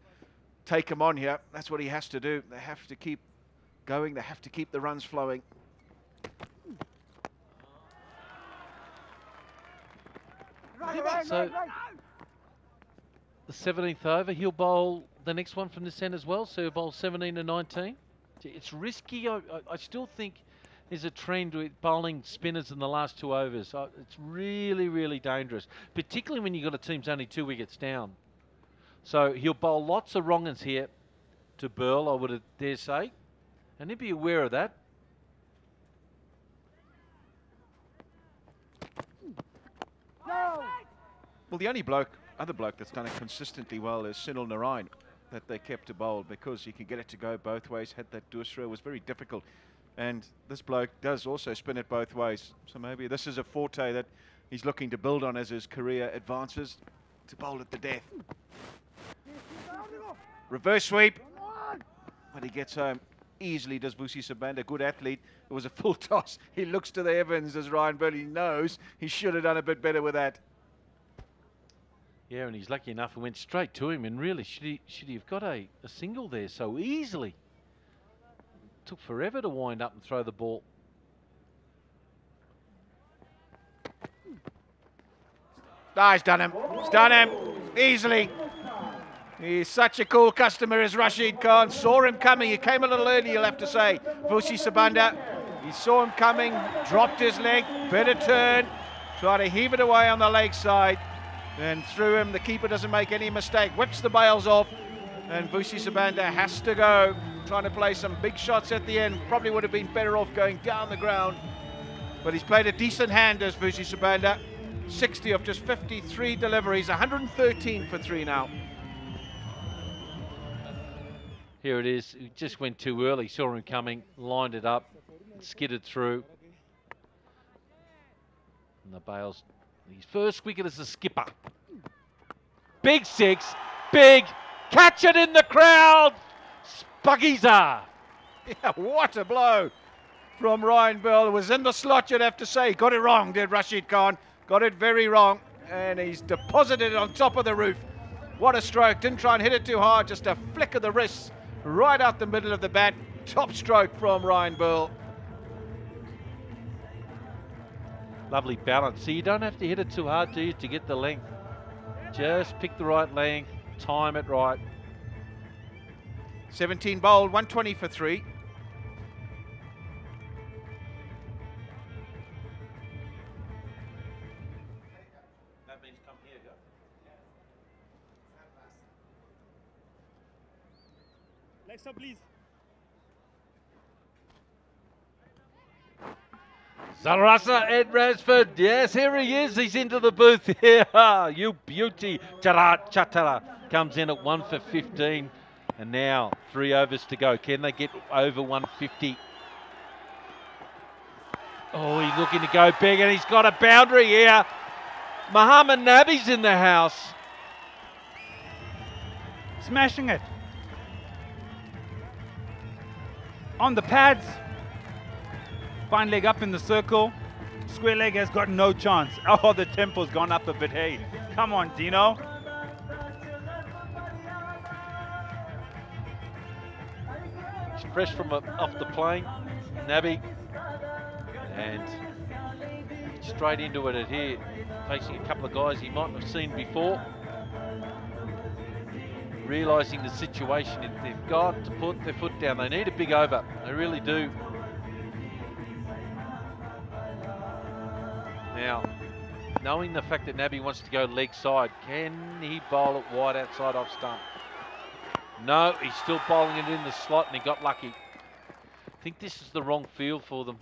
take him on here. That's what he has to do. They have to keep going. They have to keep the runs flowing. So the 17th over, he'll bowl the next one from this end as well. So he'll bowl 17 to 19. It's risky. I still think there's a trend with bowling spinners in the last 2 overs. It's really, really dangerous, particularly when you've got a team's only 2 wickets down. So he'll bowl lots of wrong-uns here to Burl, I would dare say, and he'd be aware of that. Well, the only other bloke that's done it consistently well is Sunil Narayan, that they kept to bowl, because he can get it to go both ways. Had that Dusra, it was very difficult. And this bloke does also spin it both ways. So maybe this is a forte that he's looking to build on as his career advances, to bowl at the death. Reverse sweep. But he gets home easily, does Vusi Sabanda. Good athlete. It was a full toss. He looks to the heavens as Ryan Burley knows he should have done a bit better with that. Yeah, and he's lucky enough and went straight to him, and really should he have got a single there so easily. Took forever to wind up and throw the ball. Ah, he's done him. He's done him easily. He's such a cool customer, as Rashid Khan. Saw him coming. He came a little early, you'll have to say. Vusi Sabanda, he saw him coming, dropped his leg, better turn, tried to heave it away on the leg side, and threw him. The keeper doesn't make any mistake, whips the bails off, and Vusi Sabanda has to go, trying to play some big shots at the end. Probably would have been better off going down the ground, but he's played a decent hand as Vusi Sabanda. 60 of just 53 deliveries, 113 for 3 now. Here it is. He just went too early. Saw him coming, lined it up, skidded through. And the bails. His first wicket as a skipper. Big 6. Big. Catch it in the crowd. Shpageeza. Yeah, what a blow from Ryan Bell. It was in the slot, you'd have to say. Got it wrong, did Rashid Khan. Got it very wrong. And he's deposited it on top of the roof. What a stroke. Didn't try and hit it too hard. Just a flick of the wrist. Right out the middle of the bat. Top stroke from Ryan Burl. Lovely balance. So you don't have to hit it too hard, do you, to get the length? Just pick the right length, time it right. 17 bowled, 120 for 3. That means come here, go. Next up, please. Zarasa Ed Rasford, yes, here he is. He's into the booth here. You beauty. Charat Chatara comes in at 1 for 15. And now 3 overs to go. Can they get over 150? Oh, he's looking to go big, and he's got a boundary here. Muhammad Nabi's in the house. Smashing it. On the pads. Fine leg up in the circle. Square leg has got no chance. Oh, the tempo's gone up a bit. Hey, come on, Dino. He's fresh from off the plane, Nabi. And straight into it here, facing a couple of guys he mightn't have seen before. Realising the situation, they've got to put their foot down. They need a big over, they really do. Now, knowing the fact that Nabi wants to go leg side, can he bowl it wide outside off stump? No, he's still bowling it in the slot, and he got lucky. I think this is the wrong field for them.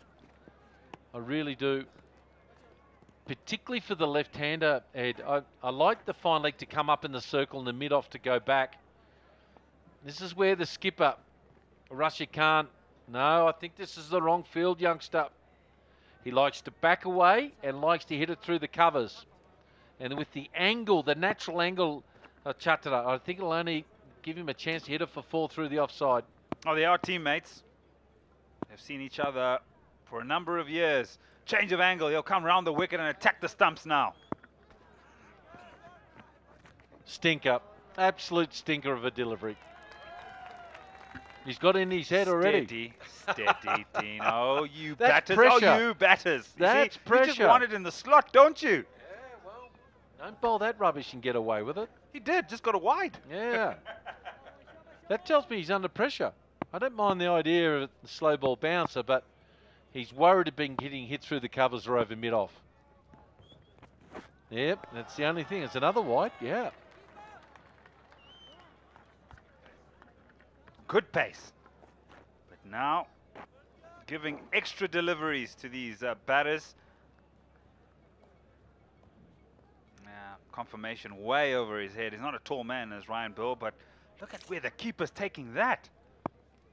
I really do. Particularly for the left-hander, Ed. I like the fine leg to come up in the circle and the mid-off to go back. This is where the skipper, Rashid Khan, no, I think this is the wrong field, youngster. He likes to back away and likes to hit it through the covers. And with the angle, the natural angle of Chatara, I think it'll only give him a chance to hit it for 4 through the offside. Oh, they are teammates. They've seen each other for a number of years. Change of angle, he'll come round the wicket and attack the stumps now. Stinker, absolute stinker of a delivery. He's got it in his head already. Steady, Dino. You That's batters. pressure. Oh, you batters. That's you pressure. You just want it in the slot, don't you? Yeah, well, don't bowl that rubbish and get away with it. He did, just got a wide. Yeah. That tells me he's under pressure. I don't mind the idea of the slow ball bouncer, but he's worried of getting hit through the covers or over mid-off. Yep, that's the only thing. It's another wide, yeah. Good pace. But now, giving extra deliveries to these batters. Confirmation way over his head. He's not a tall man as Ryan Bill, but look at where the keeper's taking that.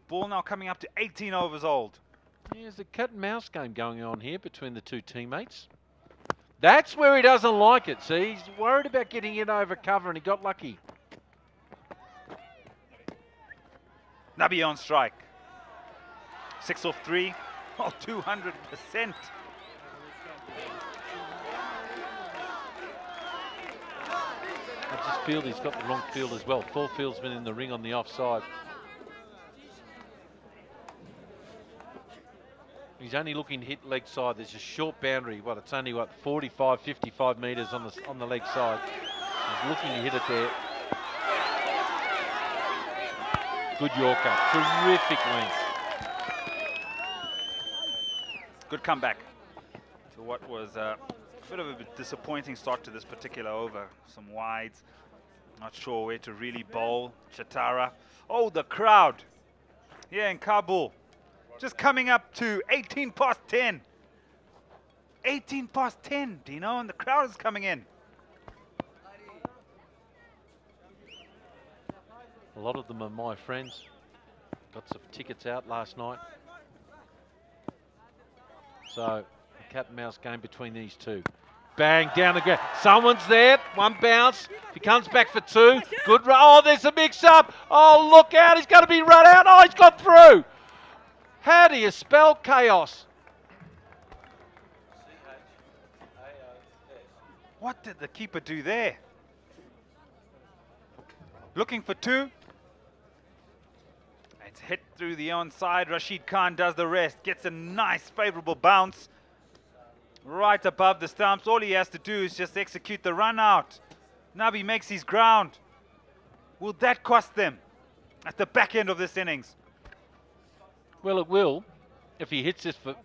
Ball now coming up to 18 overs old. There's a cat and mouse game going on here between the two teammates. That's where he doesn't like it. See, he's worried about getting in over cover, and he got lucky. Nabi on strike. 6 off 3. Oh, 200%. I just feel he's got the wrong field as well. 4 fieldsmen in the ring on the offside. He's only looking to hit leg side. There's a short boundary. What, it's only, 45, 55 metres on the leg side. He's looking to hit it there. Good Yorker. Terrific length. Good comeback to what was a bit of a disappointing start to this particular over. Some wides. Not sure where to really bowl. Chatara. Oh, the crowd here in Kabul. Just coming up to 18 past 10. 18 past 10, Dino, and the crowd is coming in. A lot of them are my friends. Got some tickets out last night. So, a cat and mouse game between these two. Bang, down the ground. Someone's there. 1 bounce. He comes back for 2. Good run. Oh, there's a mix-up. Oh, look out. He's going to be run out. Oh, he's got through. How do you spell chaos? What did the keeper do there? Looking for 2. It's hit through the onside. Rashid Khan does the rest. Gets a nice favourable bounce. Right above the stumps. All he has to do is just execute the run out. Nabi makes his ground. Will that cost them at the back end of this innings? Well, it will if he hits this for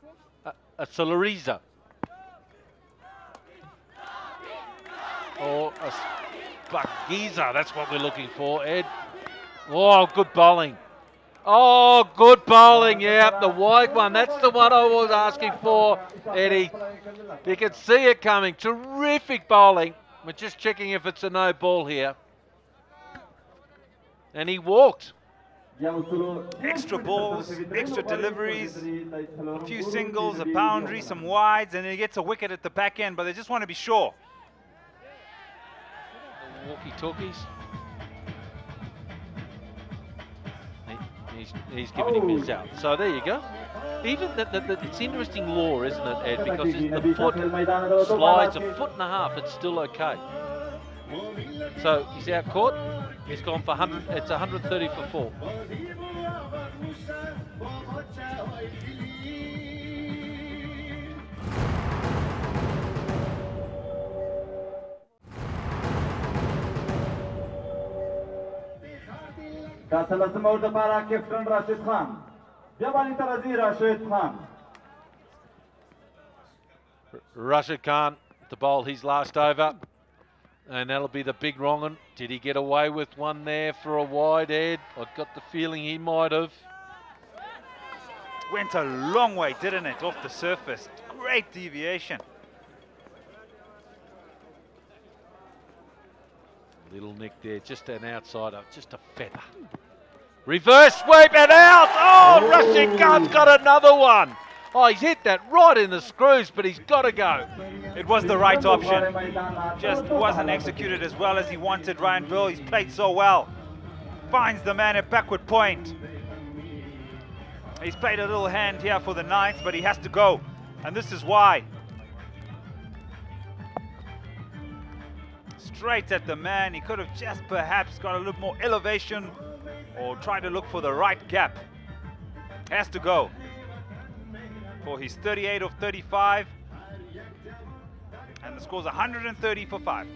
a Shpageeza. Or a Shpageeza. That's what we're looking for, Ed. Oh, good bowling. Oh, good bowling. Yeah, the wide one. That's the one I was asking for, Eddie. You can see it coming. Terrific bowling. We're just checking if it's a no ball here. And he walked. Extra balls, extra deliveries, a few singles, a boundary, some wides, and he gets a wicket at the back end, but they just want to be sure. Walkie-talkies. He's giving him his out. So there you go. Even it's interesting law, isn't it, Ed? Because if the foot slides a foot and a half, it's still okay. So he's out caught. He's gone for 100. It's 130 for 4. Kasalası orada para Captain Rashid Khan. Jabali Tarazi Rashid Khan. Rashid Khan to bowl his last over. And that'll be the big wrong one. Did he get away with one there for a wide head? I got the feeling he might have. Went a long way, didn't it, off the surface. Great deviation. Little nick there, just an outsider, just a feather. Reverse sweep and out! Oh, Rashid Khan's got another one. Oh, he's hit that right in the screws, but he's got to go. It was the right option. Just wasn't executed as well as he wanted. Ryan Bill, he's played so well. Finds the man at backward point. He's played a little hand here for the Knights, but he has to go. And this is why. Straight at the man. He could have just perhaps got a little more elevation or tried to look for the right gap. Has to go. For his 38 of 35. And the score's 130 for 5.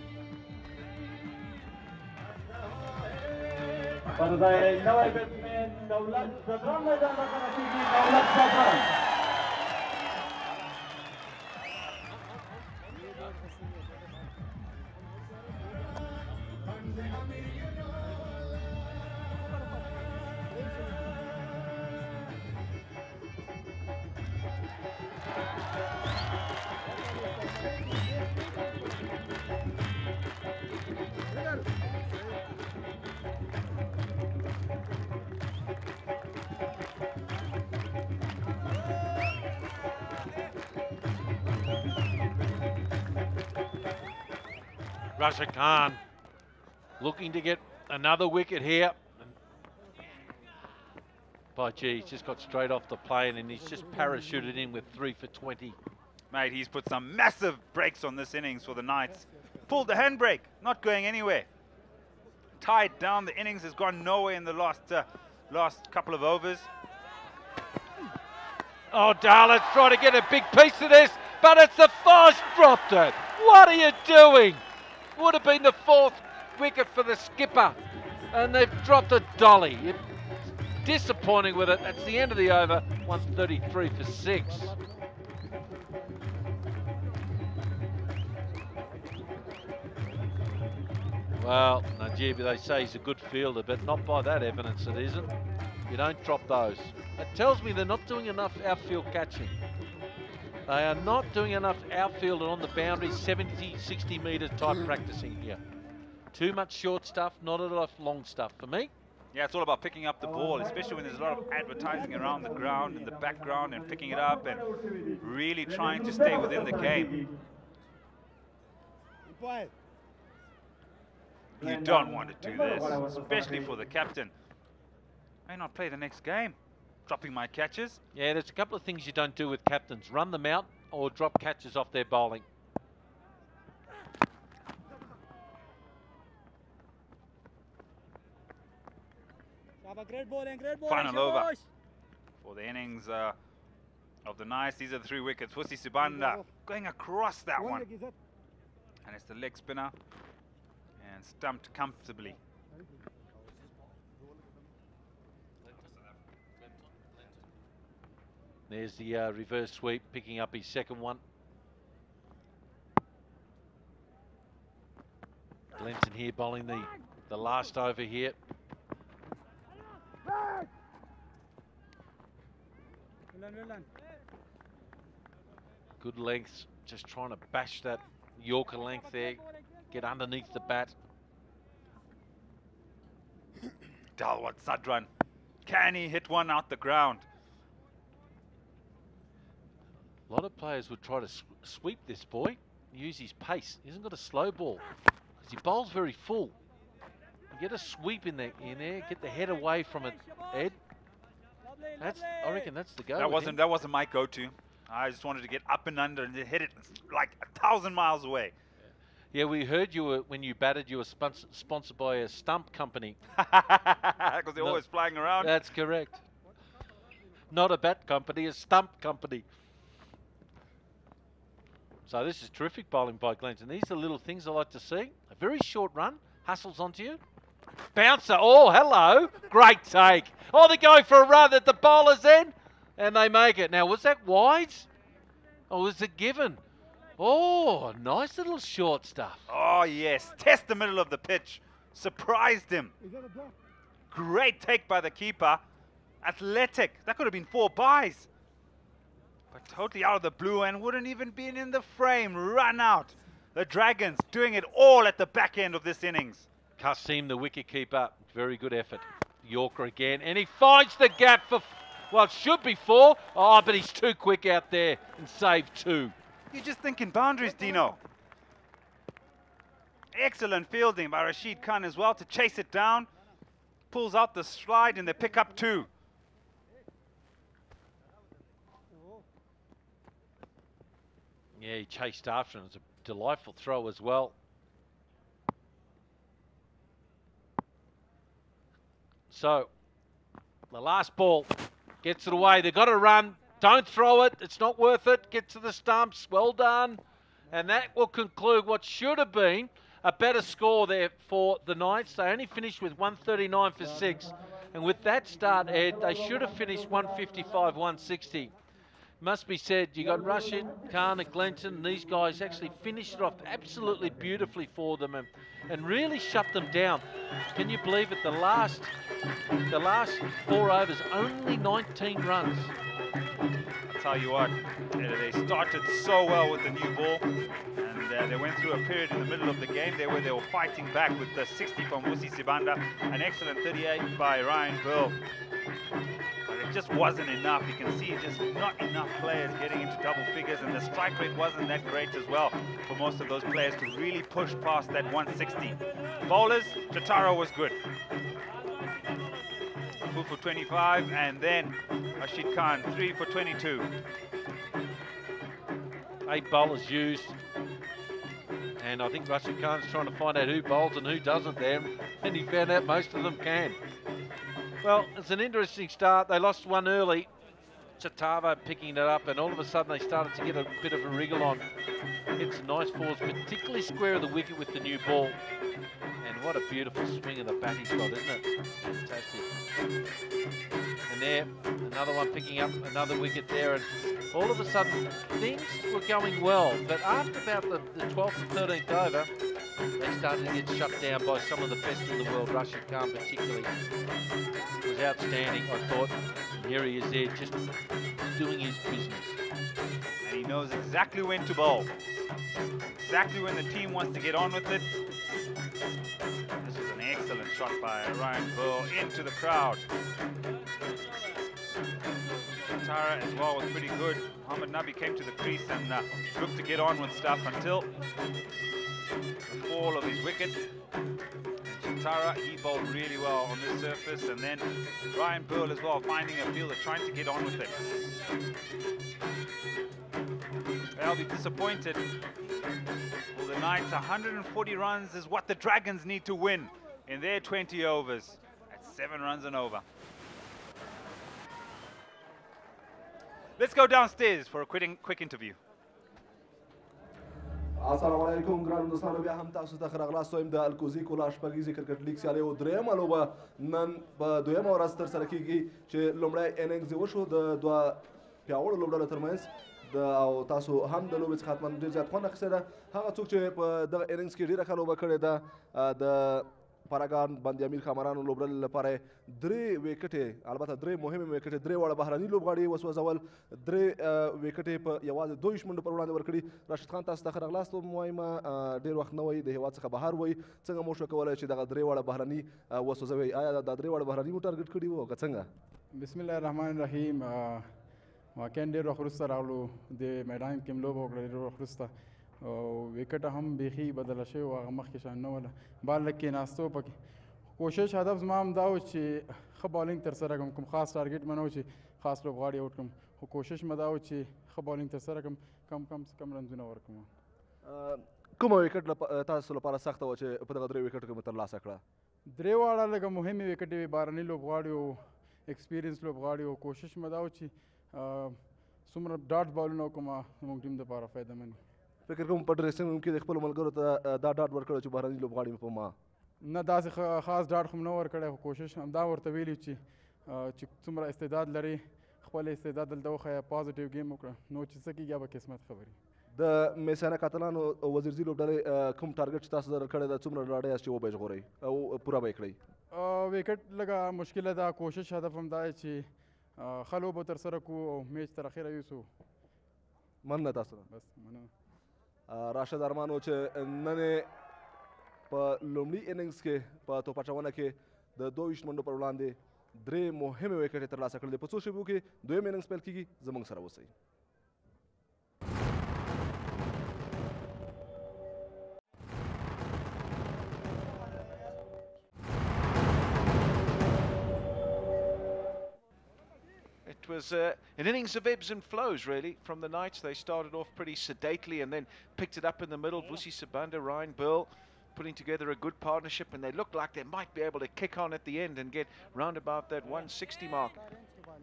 Rashid Khan looking to get another wicket here. By gee, he's just got straight off the plane and he's just parachuted in with 3 for 20. Mate, he's put some massive breaks on this innings for the Knights. Pulled the handbrake, not going anywhere. Tied down, the innings has gone nowhere in the last couple of overs. Oh, Darlett's trying to get a big piece of this, but it's the fast dropped it. What are you doing? Would have been the 4th wicket for the skipper, and they've dropped a dolly. Disappointing with it. That's the end of the over. 133 for 6. Well, Najib, they say he's a good fielder, but not by that evidence it isn't. You don't drop those. It tells me they're not doing enough outfield catching. They are not doing enough outfield and on the boundary, 70, 60 metres type practicing here. Too much short stuff, not enough long stuff for me. Yeah, it's all about picking up the ball, especially when there's a lot of advertising around the ground, in the background, and picking it up and really trying to stay within the game. You don't want to do this, especially for the captain. May not play the next game. Dropping my catches. Yeah, there's a couple of things you don't do with captains. Run them out or drop catches off their bowling. Final over for the innings of the Knights. These are the 3 wickets. Fusi Sibanda going across that one. And it's the leg spinner. And stumped comfortably. There's the reverse sweep, picking up his 2nd one. Glenson here bowling the last over here. Good lengths, just trying to bash that Yorker length there, get underneath the bat. Dalwat Sadran, can he hit one out the ground? A lot of players would try to sweep this boy, use his pace. He hasn't got a slow ball because he bowls very full. You get a sweep in there, get the head away from it, Ed. I reckon that's the go. That wasn't my go-to. I just wanted to get up and under and hit it like 1,000 miles away. Yeah, we heard you were, when you batted, you were sponsored by a stump company. Because they're always flying around. That's correct. Not a bat company, a stump company. So this is terrific bowling by Glenson. These are little things I like to see. A very short run, hustles onto you. Bouncer, oh, hello. Great take. Oh, they're going for a run at the bowler's end, and they make it. Now, was that wide? Or was it given? Oh, nice little short stuff. Oh, yes. Test the middle of the pitch. Surprised him. Great take by the keeper. Athletic. That could have been 4 byes. But totally out of the blue and wouldn't even been in the frame. Run out. The Dragons doing it all at the back end of this innings. Kasim, the wicket-keeper, very good effort. Yorker again, and he finds the gap for, well, it should be 4. Oh, but he's too quick out there and saved 2. You're just thinking boundaries, Dino. Excellent fielding by Rashid Khan as well to chase it down. Pulls out the slide and they pick up 2. Yeah, he chased after him. It was a delightful throw as well. So, the last ball gets it away. They've got to run. Don't throw it. It's not worth it. Get to the stumps. Well done. And that will conclude what should have been a better score there for the Knights. They only finished with 139 for 6. And with that start, Ed, they should have finished 155, 160. Must be said, you got Rashid Khan and Glenton, and these guys actually finished it off absolutely beautifully for them and really shut them down. Can you believe it? The last 4 overs, only 19 runs. I'll tell you what, they started so well with the new ball, and they went through a period in the middle of the game there where they were fighting back with the 60 from Musi Sibanda, an excellent 38 by Ryan Pearl. But it just wasn't enough. You can see just not enough players getting into double figures, and the strike rate wasn't that great as well for most of those players to really push past that 160. Bowlers, Chatara was good. 2 for 25, and then Rashid Khan 3 for 22. 8 bowlers used, and I think Rashid Khan's trying to find out who bowls and who doesn't there, and he found out most of them can. Well, it's an interesting start. They lost 1 early. Chatava picking it up, and all of a sudden they started to get a bit of a wriggle on. Hit some nice balls, particularly square of the wicket with the new ball. And what a beautiful swing of the bat he's got, isn't it? Fantastic. And there, another one picking up another wicket there, and all of a sudden things were going well. But after about the 12th and 13th over, they started to get shut down by some of the best in the world. Rashid Khan particularly was outstanding, I thought. And here he is there just doing his business. And he knows exactly when to bowl. Exactly when the team wants to get on with it. This was an excellent shot by Ryan Pearl into the crowd. Tara as well was pretty good. Muhammad Nabi came to the crease and looked to get on with stuff until the fall of his wicket. And Tara, he bowled really well on this surface, and then Ryan Pearl as well finding a fielder trying to get on with it. They'll be disappointed. Well, the Knights, 140 runs is what the Dragons need to win in their 20 overs at 7 runs and over. Let's go downstairs for a quick interview. السلام علیکم ګران دوستانو، بیا هم تاسو ته ښه راغلاست وایم. د الکوزي کولا شپږیزې کرکټ لیګ سیالیو درېیمه لوبه نن په دویمه ورځ ترسره کیږي چې لومړی اننګز وشو د دوه پیاوړو لوبډلو ترمنځ او تاسو هم د لوبې څخه حتما ډېر زیات خوند اخیستی ده. هغه څوک چې په دغه اننګز کې ډېره ښه لوبه کړې ده د پاراګان باندې امیر خامرانو لوبډلې لپاره 3 ویکټې، البته 3 مهمې ویکټې، 3 واړه بهرني لوبغاړي وسوځول، 3 ویکټې په یوازې 22 منډو پر وړاندې ورکړي. راشد خان تاسو ته ښه راغلاست وایم. ډېر وخت نه وایي، د هېواد څخه بهر وایي. څنګه مو شو کولی چې دغه 3 واړه بهرني وسوځوئ؟ آیا دا 3 واړه بهرني مو ټارګټ کړي وو که څنګه؟ بسم الله الرحمن الرحیم. واقعا ډېر وخت وروسته راغلو د میدان کې م لوبه وکړه، ډېر وخت وروسته. ویکټه هم بیخي بدله شوې وه، هغه مخکې شان نه وله. بال لږ کېناستو پکې. کوشش هدف زما هم دا و چې ښه بالینګ ترسره کړم. کوم خاص ټارګټ مې نه و چې خاص لوبغاړي آوټ کړم، خو کوشش مې دا و چې ښه بالینګ ترسره کړم، کم څه کم رنزونه ورکړم. کومه ویکټ تاسو لپاره سخته وه چې په دغه 3 ویکټو کې مو ترلاسه کړه؟ 3 واړه لږه مهمې ویکټې وې، بهرني لوبغاړي وو، ایکسپیرینس لوبغاړي وو. کوشش مې دا و چې څومره ډاټ بالونه وکړم زموږ ټیم دپاره فایده مند. فکر کوم په ډریسنګ روم کې د خپلو ملګرو ته دا ډاټ ورکړی چې بهرني لوبغاړي مې په ما نه داسې خاص ډاټ خو م نه ورکړی، خو کوشش همدا ورته ویلي چې څومره استعداد لري خپل استعداد دلته وښیه، پازیټیو ګیم وکړه، نو چې څه کېږي به قسمت خبرې. د میسانک اتلان او وزیرزي لوبډلې کوم ټارګټ چې تاسو درکړی دا څومره ډاډه یاست چې وبه یې ژغورئ او پوره به یې کړئ؟ وکټ لږه مشکله ده. کوشش هدف هم دا دی چې ښه لوبه ترسره کړو او میچ تر اخره یوسو. مننه تاسو ته. بس مننه. راشد ارمان و چې نن په لومړي اننګز کې په توپ اچونه کې د 22 منډو پر وړاندې 3 مهمې وکټې ترلاسه کړې دي. په څو شیبو کې دویم اننګز پیل کیږي. زموږ سره اوسئ. It was an innings of ebbs and flows, really, from the Knights. They started off pretty sedately and then picked it up in the middle. Vusi Sabanda, Ryan Burl putting together a good partnership, and they looked like they might be able to kick on at the end and get round about that 160 mark.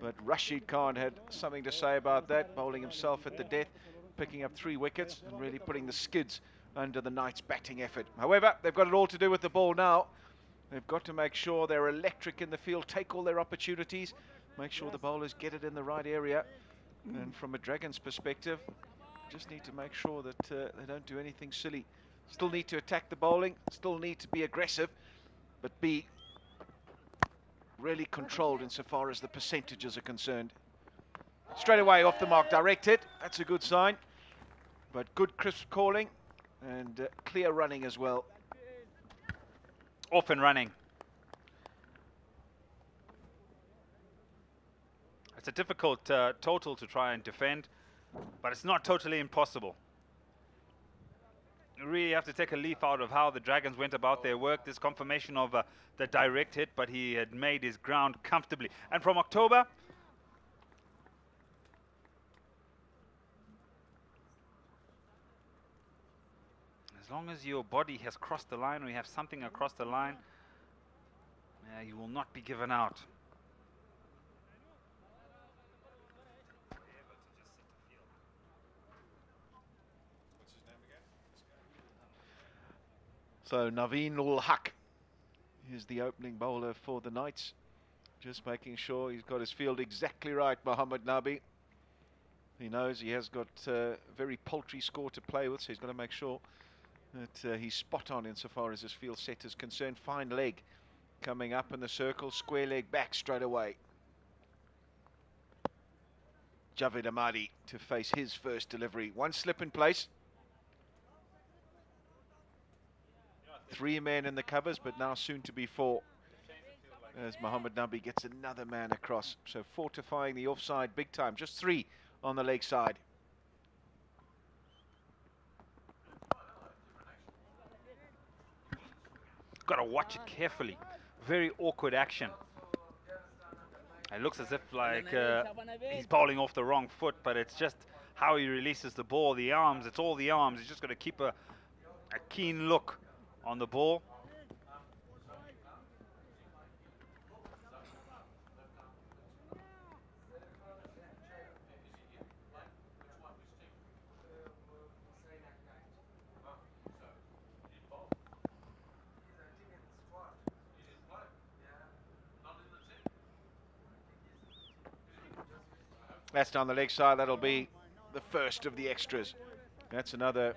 But Rashid Khan had something to say about that, bowling himself at the death, picking up 3 wickets and really putting the skids under the Knights' batting effort. However, they've got it all to do with the ball now. They've got to make sure they're electric in the field, take all their opportunities, make sure the bowlers get it in the right area. And from a Dragons perspective, just need to make sure that they don't do anything silly. Still need to attack the bowling, still need to be aggressive, but be really controlled insofar as the percentages are concerned. Straight away off the mark, directed. That's a good sign. But good crisp calling and clear running as well. Off and running. It's a difficult total to try and defend, but it's not totally impossible. You really have to take a leaf out of how the Dragons went about their work. This confirmation of the direct hit, but he had made his ground comfortably. And from October, as long as your body has crossed the line, or you have something across the line, you will not be given out. So Naveen ul Haq is the opening bowler for the Knights. Just making sure he's got his field exactly right, Mohammad Nabi. He knows he has got a very paltry score to play with, so he's got to make sure that he's spot on insofar as his field set is concerned. Fine leg coming up in the circle, square leg back straight away. Javed Ahmadi to face his first delivery. One slip in place. 3 men in the covers, but now soon to be 4. As Mohammad Nabi gets another man across. So fortifying the offside big time. Just 3 on the leg side. Got to watch it carefully. Very awkward action. It looks as if like he's bowling off the wrong foot, but it's just how he releases the ball. The arms, it's all the arms. He's just got to keep a keen look on the ball. That's down the leg side. That'll be the first of the extras. That's another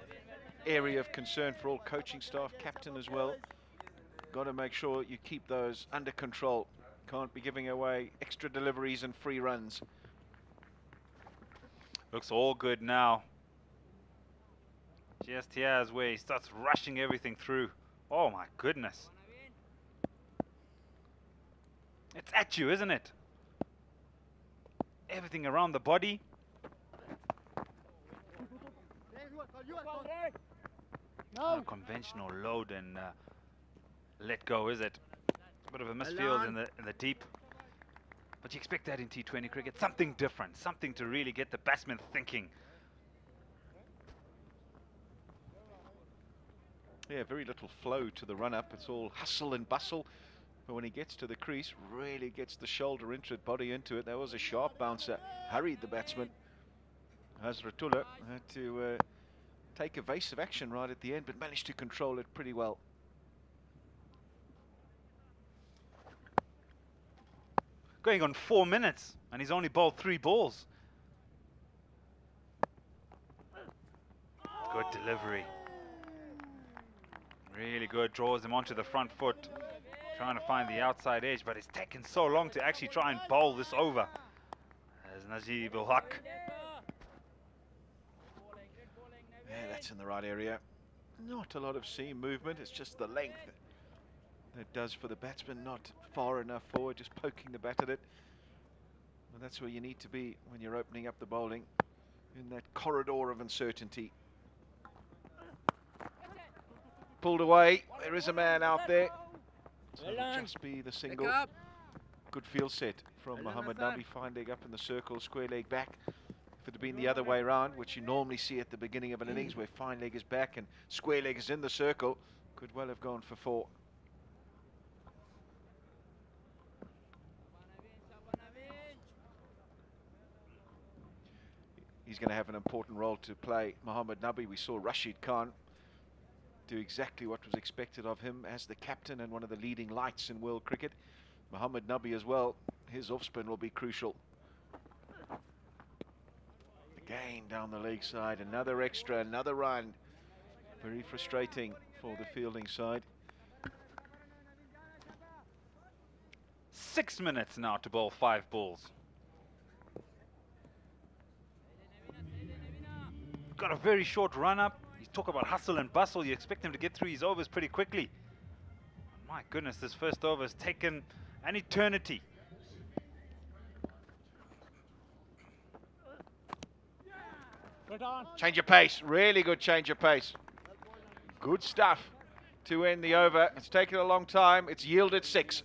area of concern for all coaching staff, captain as well. Got to make sure you keep those under control. Can't be giving away extra deliveries and free runs. Looks all good now. Just here's where he starts rushing everything through. Oh my goodness. It's at you, isn't it? Everything around the body. Not a conventional load and let go, is it? A bit of a misfield in the deep. But you expect that in T20 cricket. Something different, something to really get the batsman thinking. Yeah, very little flow to the run-up. It's all hustle and bustle. But when he gets to the crease, really gets the shoulder into it, body into it. That was a sharp bouncer. Hurried the batsman. Hazratullah had to take evasive action right at the end, but managed to control it pretty well. Going on 4 minutes, and he's only bowled 3 balls. Good delivery. Really good. Draws him onto the front foot. Trying to find the outside edge, but it's taken so long to actually try and bowl this over. As Najib ul Haq. Yeah, that's in the right area. Not a lot of seam movement. It's just the length that does for the batsman. Not far enough forward, just poking the bat at it. Well, that's where you need to be when you're opening up the bowling, in that corridor of uncertainty. Pulled away. There is a man out there. So it'll just be the single. Good field set from Mohammad Nabi. Fine leg up in the circle, square leg back. If it had been the other way around, which you normally see at the beginning of an innings, where fine leg is back and square leg is in the circle, could well have gone for 4. He's going to have an important role to play, Mohammad Nabi. We saw Rashid Khan do exactly what was expected of him as the captain and one of the leading lights in world cricket. Mohammad Nabi as well, his off-spin will be crucial. Again down the leg side, another extra, another run. Very frustrating for the fielding side. 6 minutes now to bowl 5 balls. Got a very short run up. You talk about hustle and bustle. You expect him to get through his overs pretty quickly. My goodness, this first over has taken an eternity. Change of pace, really good change of pace. Good stuff to end the over. It's taken a long time. It's yielded 6.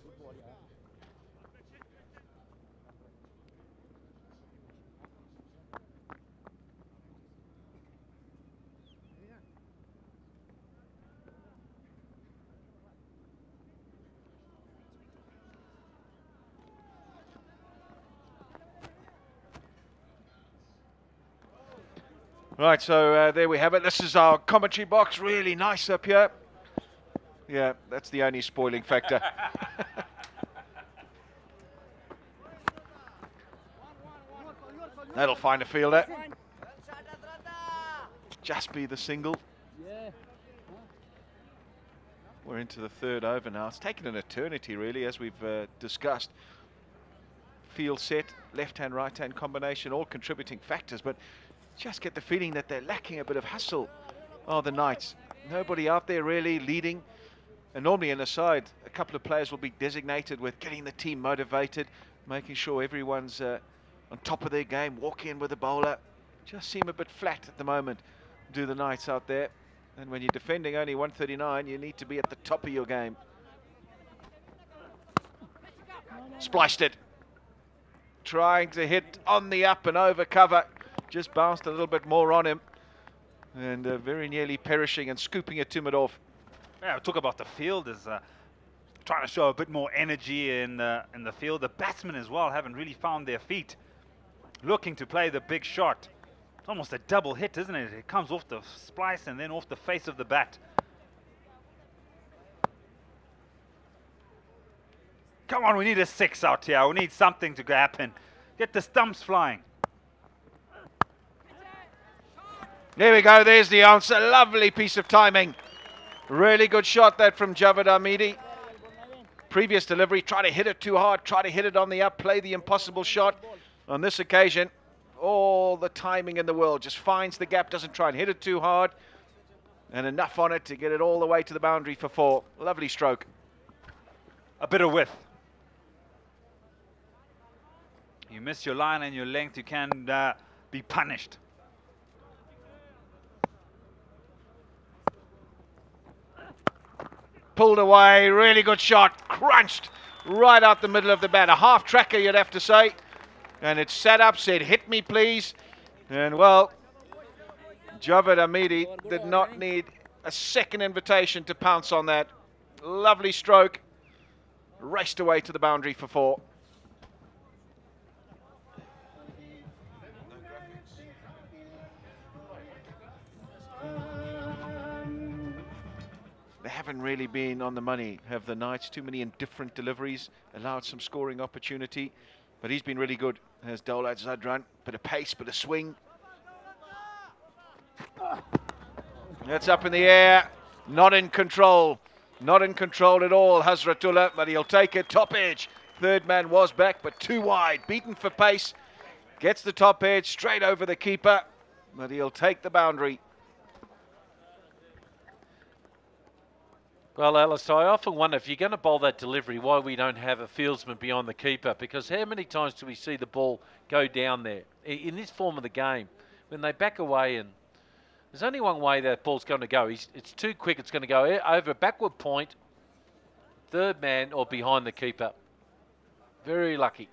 Right, so there we have it. This is our commentary box. Really nice up here. Yeah, that's the only spoiling factor. That'll find a fielder. Just be the single. We're into the 3rd over now. It's taken an eternity, really, as we've discussed. Field set, left-hand, right-hand combination, all contributing factors, but just get the feeling that they're lacking a bit of hustle, the Knights. Nobody out there really leading. And normally in a side, a couple of players will be designated with getting the team motivated, making sure everyone's on top of their game, walk in with a bowler. Just seem a bit flat at the moment, do the Knights out there. And when you're defending only 139, you need to be at the top of your game. Spliced it. Trying to hit on the up and over cover. Just bounced a little bit more on him. And very nearly perishing and scooping it to mid-off. Yeah, we talk about the field as trying to show a bit more energy in the field. The batsmen as well haven't really found their feet. Looking to play the big shot. It's almost a double hit, isn't it? It comes off the splice and then off the face of the bat. Come on, we need a 6 out here. We need something to happen. Get the stumps flying. There we go, there's the answer. Lovely piece of timing. Really good shot that from Javed Hamidi. Previous delivery, try to hit it too hard, try to hit it on the up, play the impossible shot. On this occasion, all the timing in the world. Just finds the gap, doesn't try and hit it too hard. And enough on it to get it all the way to the boundary for 4. Lovely stroke. A bit of width. You miss your line and your length, you can be punished. Pulled away, really good shot, crunched right out the middle of the bat. A half tracker, you'd have to say. And it sat up, said, hit me please. And well, Javed Hamidi did not need a second invitation to pounce on that. Lovely stroke. Raced away to the boundary for 4. They haven't really been on the money, have the Knights. Too many indifferent deliveries, allowed some scoring opportunity. But he's been really good, as Daulat Zadran. Bit of pace, bit of swing. That's up in the air, not in control. Not in control at all, Hazratullah, but he'll take it. Top edge. Third man was back, but too wide. Beaten for pace. Gets the top edge straight over the keeper, but he'll take the boundary. Well, Alice, I often wonder if you're going to bowl that delivery, why we don't have a fieldsman beyond the keeper, because how many times do we see the ball go down there? In this form of the game, when they back away, and there's only one way that ball's going to go. It's too quick. It's going to go over a backward point, third man, or behind the keeper. Very lucky.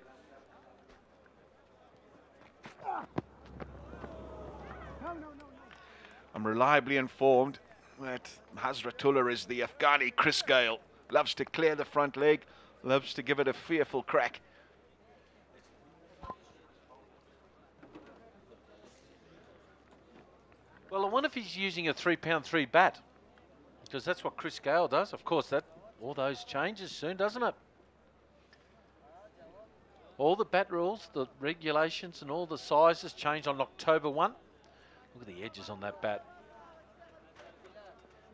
I'm reliably informed that Hazratullah is the Afghani Chris Gale. Loves to clear the front leg, loves to give it a fearful crack. Well, I wonder if he's using a 3-pound-3 bat, because that's what Chris Gale does. Of course, that all those changes soon, doesn't it? All the bat rules, the regulations and all the sizes change on October 1. Look at the edges on that bat.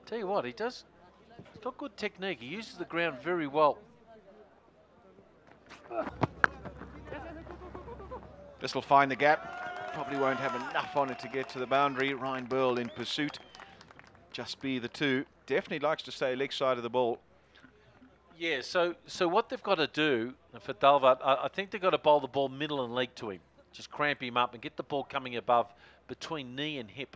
Tell you what, he's got good technique. He uses the ground very well. This will find the gap. Probably won't have enough on it to get to the boundary. Ryan Burl in pursuit. Just be the two. Definitely likes to stay leg side of the ball. Yeah, so what they've got to do for Dalvat, I think they've got to bowl the ball middle and leg to him. Just cramp him up and get the ball coming above between knee and hip.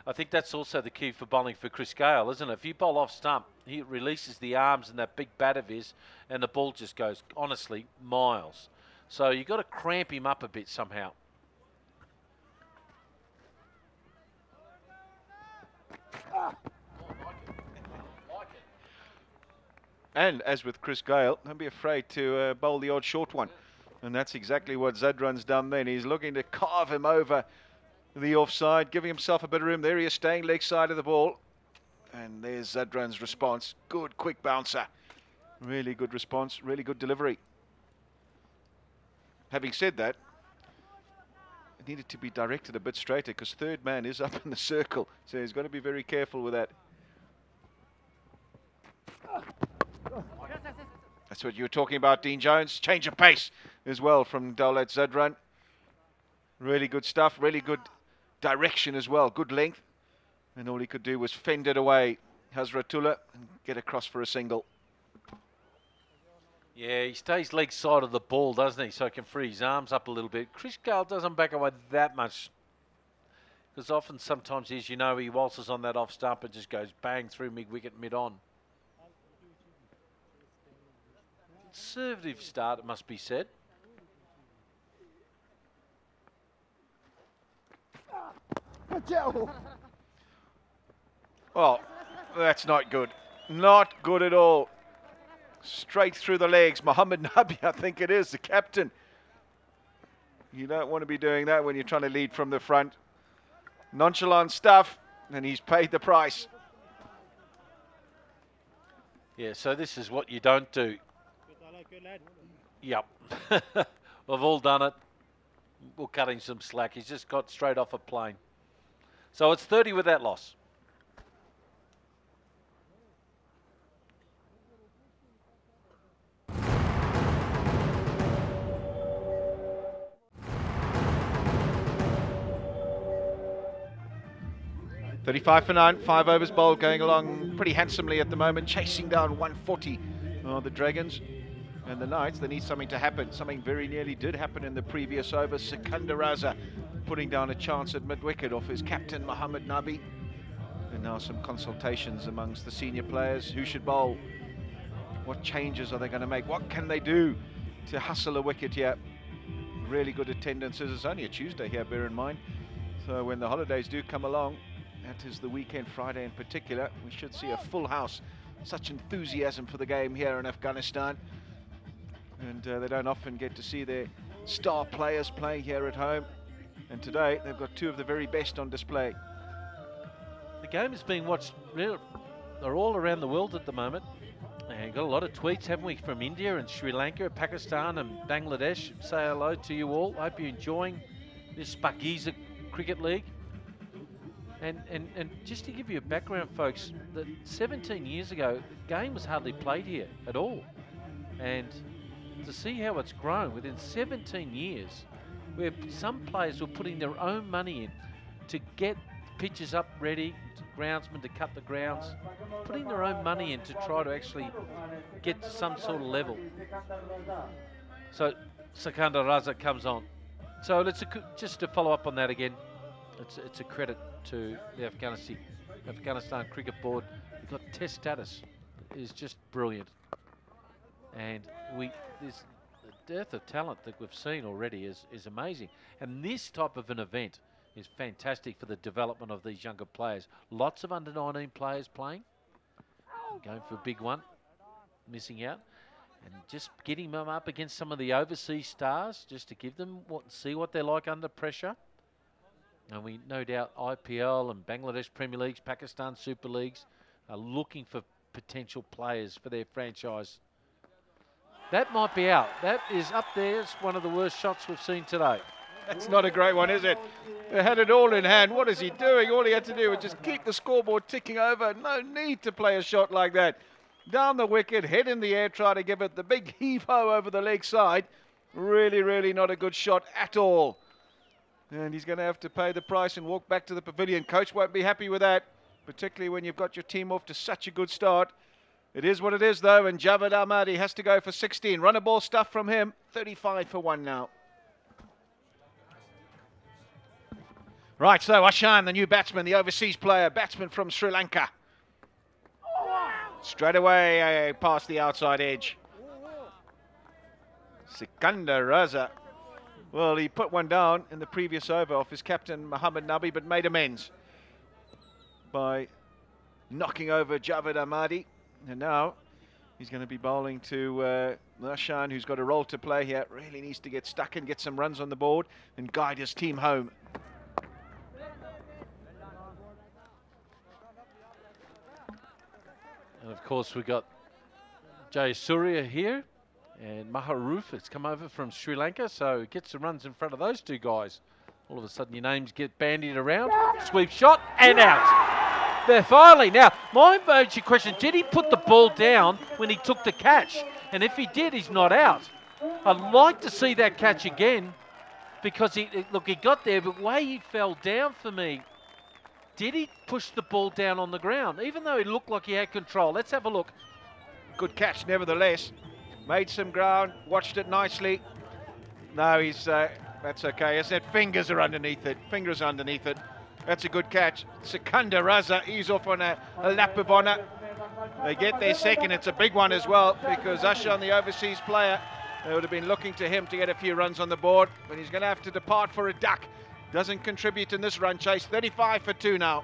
I think that's also the key for bowling for Chris Gale, isn't it? If you bowl off stump, he releases the arms and that big bat of his, and the ball just goes, honestly, miles. So you've got to cramp him up a bit somehow. And as with Chris Gale, don't be afraid to bowl the odd short one. And that's exactly what Zadran's done then. He's looking to carve him over the offside, giving himself a bit of room. There he is, staying leg side of the ball. And there's Zadran's response. Good, quick bouncer. Really good response, really good delivery. Having said that, it needed to be directed a bit straighter because third man is up in the circle. So he's got to be very careful with that. That's what you were talking about, Dean Jones. Change of pace as well from Daulat Zadran. Really good stuff, really good direction as well, good length. And all he could do was fend it away, Hazratullah, and get across for a single. Yeah, he stays leg side of the ball, doesn't he? So he can free his arms up a little bit. Chris Gale doesn't back away that much. Because often, sometimes, as you know, he waltzes on that off stump and just goes bang through mid-wicket, mid-on. Conservative start, it must be said. Well, that's not good. Not good at all. Straight through the legs. Mohammed Nabi, I think it is, the captain. You don't want to be doing that when you're trying to lead from the front. Nonchalant stuff, and he's paid the price. Yeah, so this is what you don't do. Yep. We've all done it. We'll cut him some slack. He's just got straight off a plane. So it's 30 with that loss. .35 for 9, 5 overs bowled, going along pretty handsomely at the moment, chasing down 140 the Dragons. And the Knights, they need something to happen. Something very nearly did happen in the previous over. Sikandar Raza putting down a chance at mid-wicket off his captain, Mohammed Nabi. And now some consultations amongst the senior players. Who should bowl? What changes are they going to make? What can they do to hustle a wicket here? Really good attendances. It's only a Tuesday here, bear in mind. So when the holidays do come along, that is the weekend, Friday in particular, we should see a full house. Such enthusiasm for the game here in Afghanistan. And they don't often get to see their star players play here at home. And today, they've got two of the very best on display. The game is being watched, they're all around the world at the moment. And got a lot of tweets, haven't we, from India and Sri Lanka, Pakistan and Bangladesh. Say hello to you all. Hope you're enjoying this Shpageeza Cricket League. And just to give you a background, folks, that 17 years ago, the game was hardly played here at all. And to see how it's grown within 17 years, where some players were putting their own money in to get pitches up ready, groundsmen to cut the grounds, putting their own money in to try to actually get to some sort of level. So Sikandar Raza comes on. So let's just to follow up on that again. It's a credit to the Afghanistan Cricket Board. We've got test status. Is just brilliant. And there's the dearth of talent that we've seen already is amazing. And this type of an event is fantastic for the development of these younger players. Lots of under-19 players playing. Going for a big one. Missing out. And just getting them up against some of the overseas stars, just to give them see what they're like under pressure. And we no doubt IPL and Bangladesh Premier Leagues, Pakistan Super Leagues are looking for potential players for their franchise. That might be out. That is up there. It's one of the worst shots we've seen today. That's not a great one, is it? They had it all in hand. What is he doing? All he had to do was just keep the scoreboard ticking over. No need to play a shot like that. Down the wicket, head in the air, try to give it the big heave-ho over the leg side. Really, really not a good shot at all. And he's going to have to pay the price and walk back to the pavilion. Coach won't be happy with that, particularly when you've got your team off to such a good start. It is what it is, though, and Javed Ahmadi has to go for 16. Run a ball stuff from him. 35 for 1 now. Right, so Ashan, the new batsman, the overseas player, batsman from Sri Lanka. Straight away past the outside edge. Sikandar Raza. Well, he put one down in the previous over off his captain, Mohammad Nabi, but made amends by knocking over Javed Ahmadi. And now he's going to be bowling to Ashan, who's got a role to play here. Really needs to get stuck and get some runs on the board and guide his team home. And of course we've got Jay Surya here, and Maharoof has come over from Sri Lanka, so gets the runs in front of those two guys. All of a sudden your names get bandied around. Sweep shot and out. They're finally. Now, my major question, did he put the ball down when he took the catch? And if he did, he's not out. I'd like to see that catch again, because he got there, but the way he fell down for me, did he push the ball down on the ground, even though he looked like he had control? Let's have a look. Good catch, nevertheless. Made some ground, watched it nicely. No, he's that's okay. I said fingers are underneath it. Fingers underneath it. That's a good catch. Sikandar Raza, he's off on a lap of honour. They get their second. It's a big one as well, because Ashan, the overseas player, they would have been looking to him to get a few runs on the board, but he's going to have to depart for a duck. Doesn't contribute in this run chase. 35 for 2 now.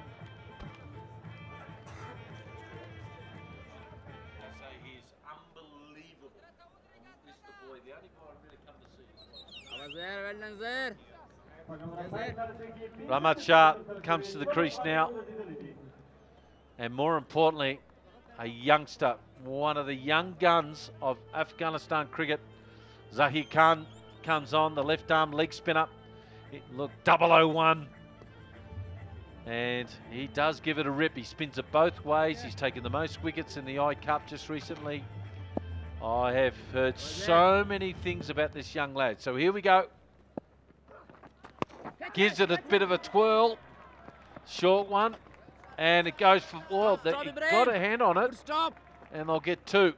Rahmat Shah comes to the crease now. And more importantly, a youngster, one of the young guns of Afghanistan cricket. Zahir Khan comes on, the left arm leg spinner. Look, 001. And he does give it a rip. He spins it both ways. He's taken the most wickets in the I Cup just recently. I have heard so many things about this young lad. So here we go. Gives it a bit of a twirl. Short one. And it goes for, well, he got a hand on it. And they'll get 2.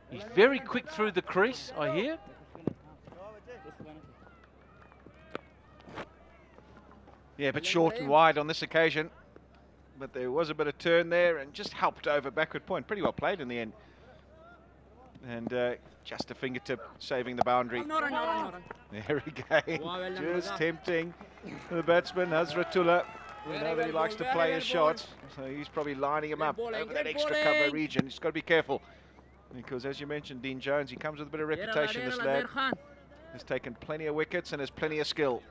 He's very quick through the crease, I hear. Yeah, but short and wide on this occasion. But there was a bit of turn there and just helped over backward point. Pretty well played in the end. And just a fingertip saving the boundary. There he goes. Just tempting the batsman, Hazratullah. We know that he likes to play his shots, so he's probably lining him up over that extra cover region. He's got to be careful, because as you mentioned, Dean Jones, he comes with a bit of reputation, this lad. Has taken plenty of wickets and has plenty of skill.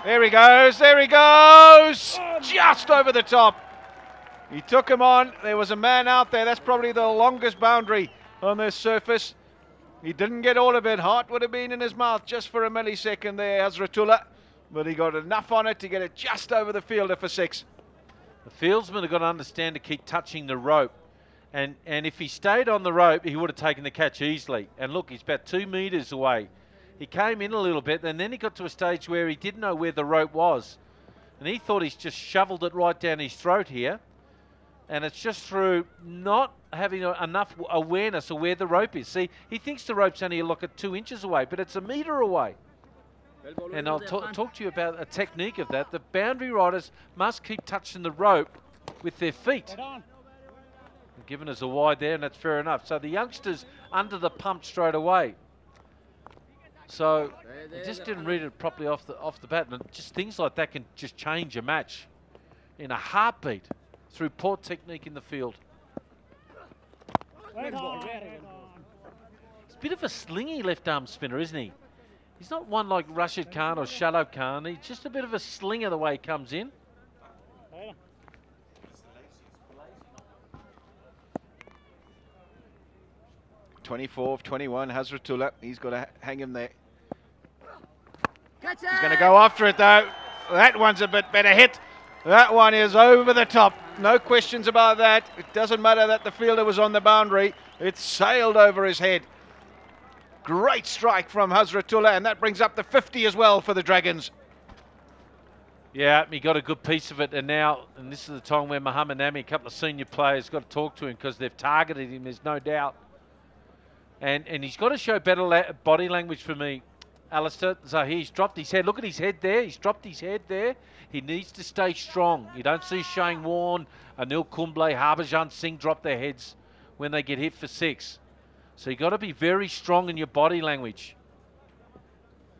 There he goes, there he goes! Just over the top. He took him on. There was a man out there. That's probably the longest boundary on this surface. He didn't get all of it. Heart would have been in his mouth just for a millisecond there, Hazratullah. But he got enough on it to get it just over the fielder for 6. The fieldsman have got to understand to keep touching the rope. And if he stayed on the rope, he would have taken the catch easily. And look, he's about 2 metres away. He came in a little bit, and then he got to a stage where he didn't know where the rope was. And he thought he's just shoveled it right down his throat here. And it's just through not having enough awareness of where the rope is. See, he thinks the rope's only look at 2 inches away, but it's a metre away. And I'll talk to you about a technique of that. The boundary riders must keep touching the rope with their feet. Given us a wide there, and that's fair enough. So the youngsters under the pump straight away. So they just didn't read it properly off the bat, and just things like that can just change a match in a heartbeat through poor technique in the field. He's a bit of a slingy left arm spinner, isn't he? He's not one like Rashid Khan or Shadab Khan. He's just a bit of a slinger the way he comes in. 24 of 21, Hazratullah. He's got to hang him there. He's going to go after it though. That one's a bit better hit. That one is over the top. No questions about that. It doesn't matter that the fielder was on the boundary. It sailed over his head. Great strike from Hazratullah, and that brings up the 50 as well for the Dragons. Yeah, he got a good piece of it, and now, and this is the time where Muhammad Nami, a couple of senior players, got to talk to him because they've targeted him, there's no doubt. And he's got to show better body language for me, Alistair. Zahir's dropped his head. Look at his head there. He's dropped his head there. He needs to stay strong. You don't see Shane Warne, Anil Kumble, Harbhajan Singh drop their heads when they get hit for 6. So you've got to be very strong in your body language.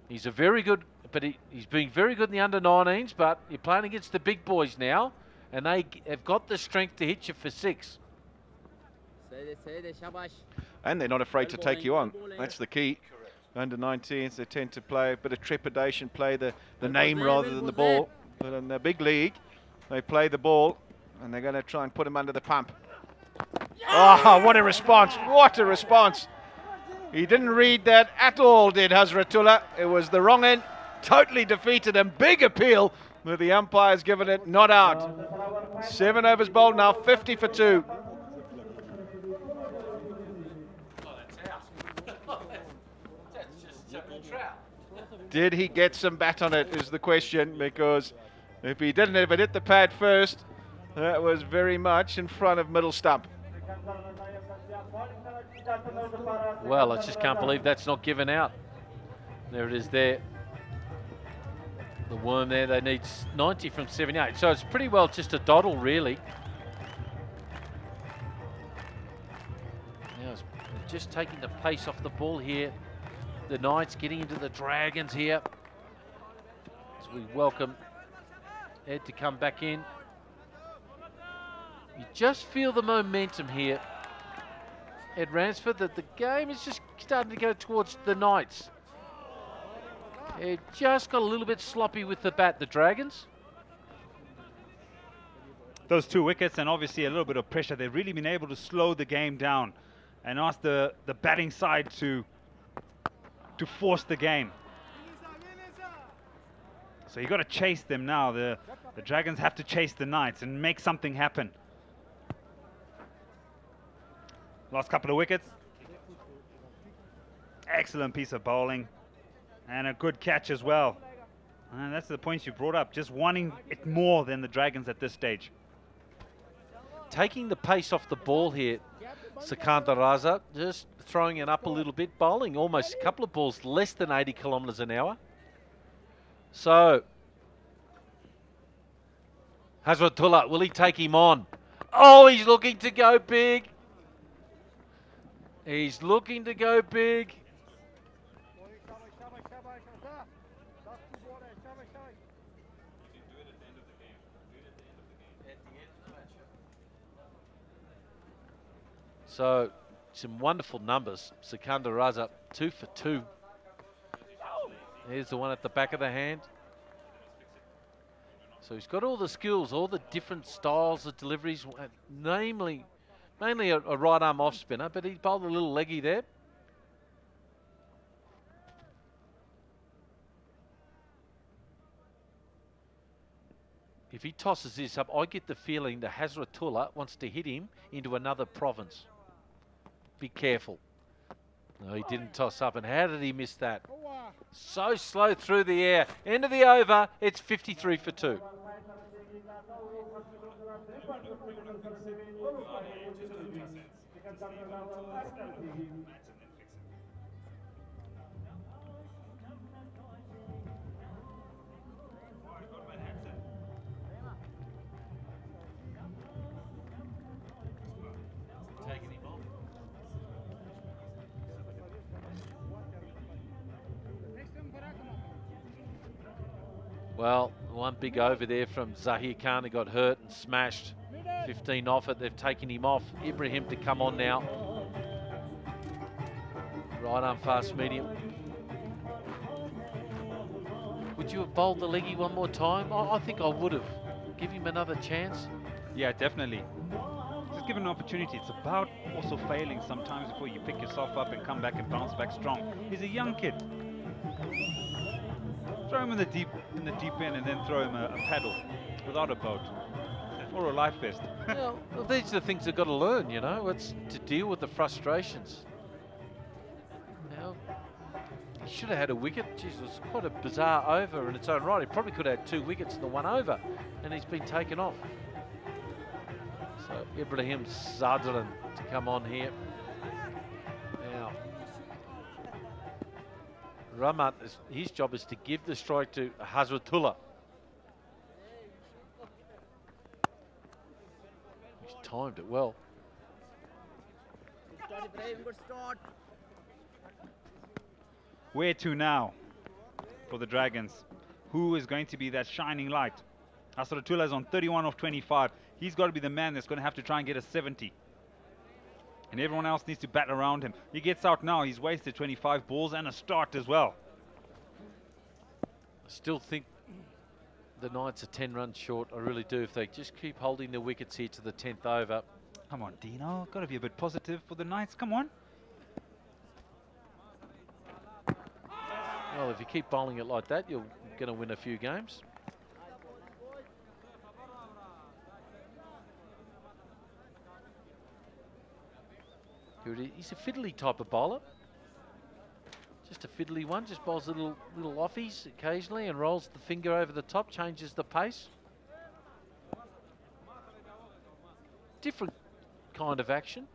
He's a very good, but he's been very good in the under-19s, but you're playing against the big boys now, and they have got the strength to hit you for 6. And they're not afraid to take you on. That's the key. Under 19s, they tend to play a bit of trepidation, play the name rather than the ball. But in the big league, they play the ball, and they're going to try and put him under the pump. Oh, what a response. What a response. He didn't read that at all, did Hazratullah. It was the wrong end. Totally defeated him. Big appeal, but the umpire's given it not out. 7 overs bowled now, 50 for 2. Did he get some bat on it is the question, because if he didn't, if it hit the pad first, that was very much in front of middle stump. Well, I just can't believe that's not given out. There it is there. The worm there, they need 90 from 78. So it's pretty well just a doddle, really. Now it's just taking the pace off the ball here. The Knights getting into the Dragons here. As we welcome Ed to come back in. You just feel the momentum here, Ed Ransford, that the game is just starting to go towards the Knights. It just got a little bit sloppy with the bat, the Dragons. Those 2 wickets and obviously a little bit of pressure. They've really been able to slow the game down and ask the batting side to force the game. So you got to chase them now. The Dragons have to chase the Knights and make something happen. Last couple of wickets. Excellent piece of bowling. And a good catch as well. And that's the points you brought up. Just wanting it more than the Dragons at this stage. Taking the pace off the ball here, Sikandar Raza, just throwing it up a little bit, bowling almost a couple of balls less than 80 kilometres an hour. So, Hazratullah, will he take him on? Oh, he's looking to go big. He's looking to go big. So, some wonderful numbers. Sikandar Raza, 2 for 2. Here's the one at the back of the hand. So he's got all the skills, all the different styles of deliveries, namely Mainly a right arm off spinner, but he bowled a little leggy there. If he tosses this up, I get the feeling that Hazratullah wants to hit him into another province. Be careful. No, he didn't toss up. And how did he miss that? So slow through the air. End of the over. It's 53 for 2. Well, one big over there from Zahir Khan, who got hurt and smashed. 15 off it. They've taken him off. Ibrahim to come on now. Right arm fast medium. Would you have bowled the leggy one more time? I think I would have. Give him another chance. Yeah, definitely. Just give him an opportunity. It's about also failing sometimes before you pick yourself up and come back and bounce back strong. He's a young kid. Throw him in the deep end and then throw him a paddle without a boat or a life vest. Well, these are the things they've got to learn, you know. It's to deal with the frustrations. Now, he should have had a wicket. Jeez, it was quite a bizarre over in its own right. He probably could have had 2 wickets in the one over, and he's been taken off. So Ibrahim Zadran to come on here. Now, Ramat, his job is to give the strike to Hazratullah. He's timed it well. Where to now for the Dragons? Who is going to be that shining light? Hazratullah is on 31 of 25. He's got to be the man that's going to have to try and get a 70. And everyone else needs to bat around him. He gets out now. He's wasted 25 balls and a start as well. I still think the Knights are 10 runs short. I really do. If they just keep holding the wickets here to the 10th over. Come on, Dino. Got to be a bit positive for the Knights. Come on. Well, if you keep bowling it like that, you're going to win a few games. He's a fiddly type of bowler. Just a fiddly one, just bowls little offies occasionally and rolls the finger over the top, changes the pace. Different kind of action.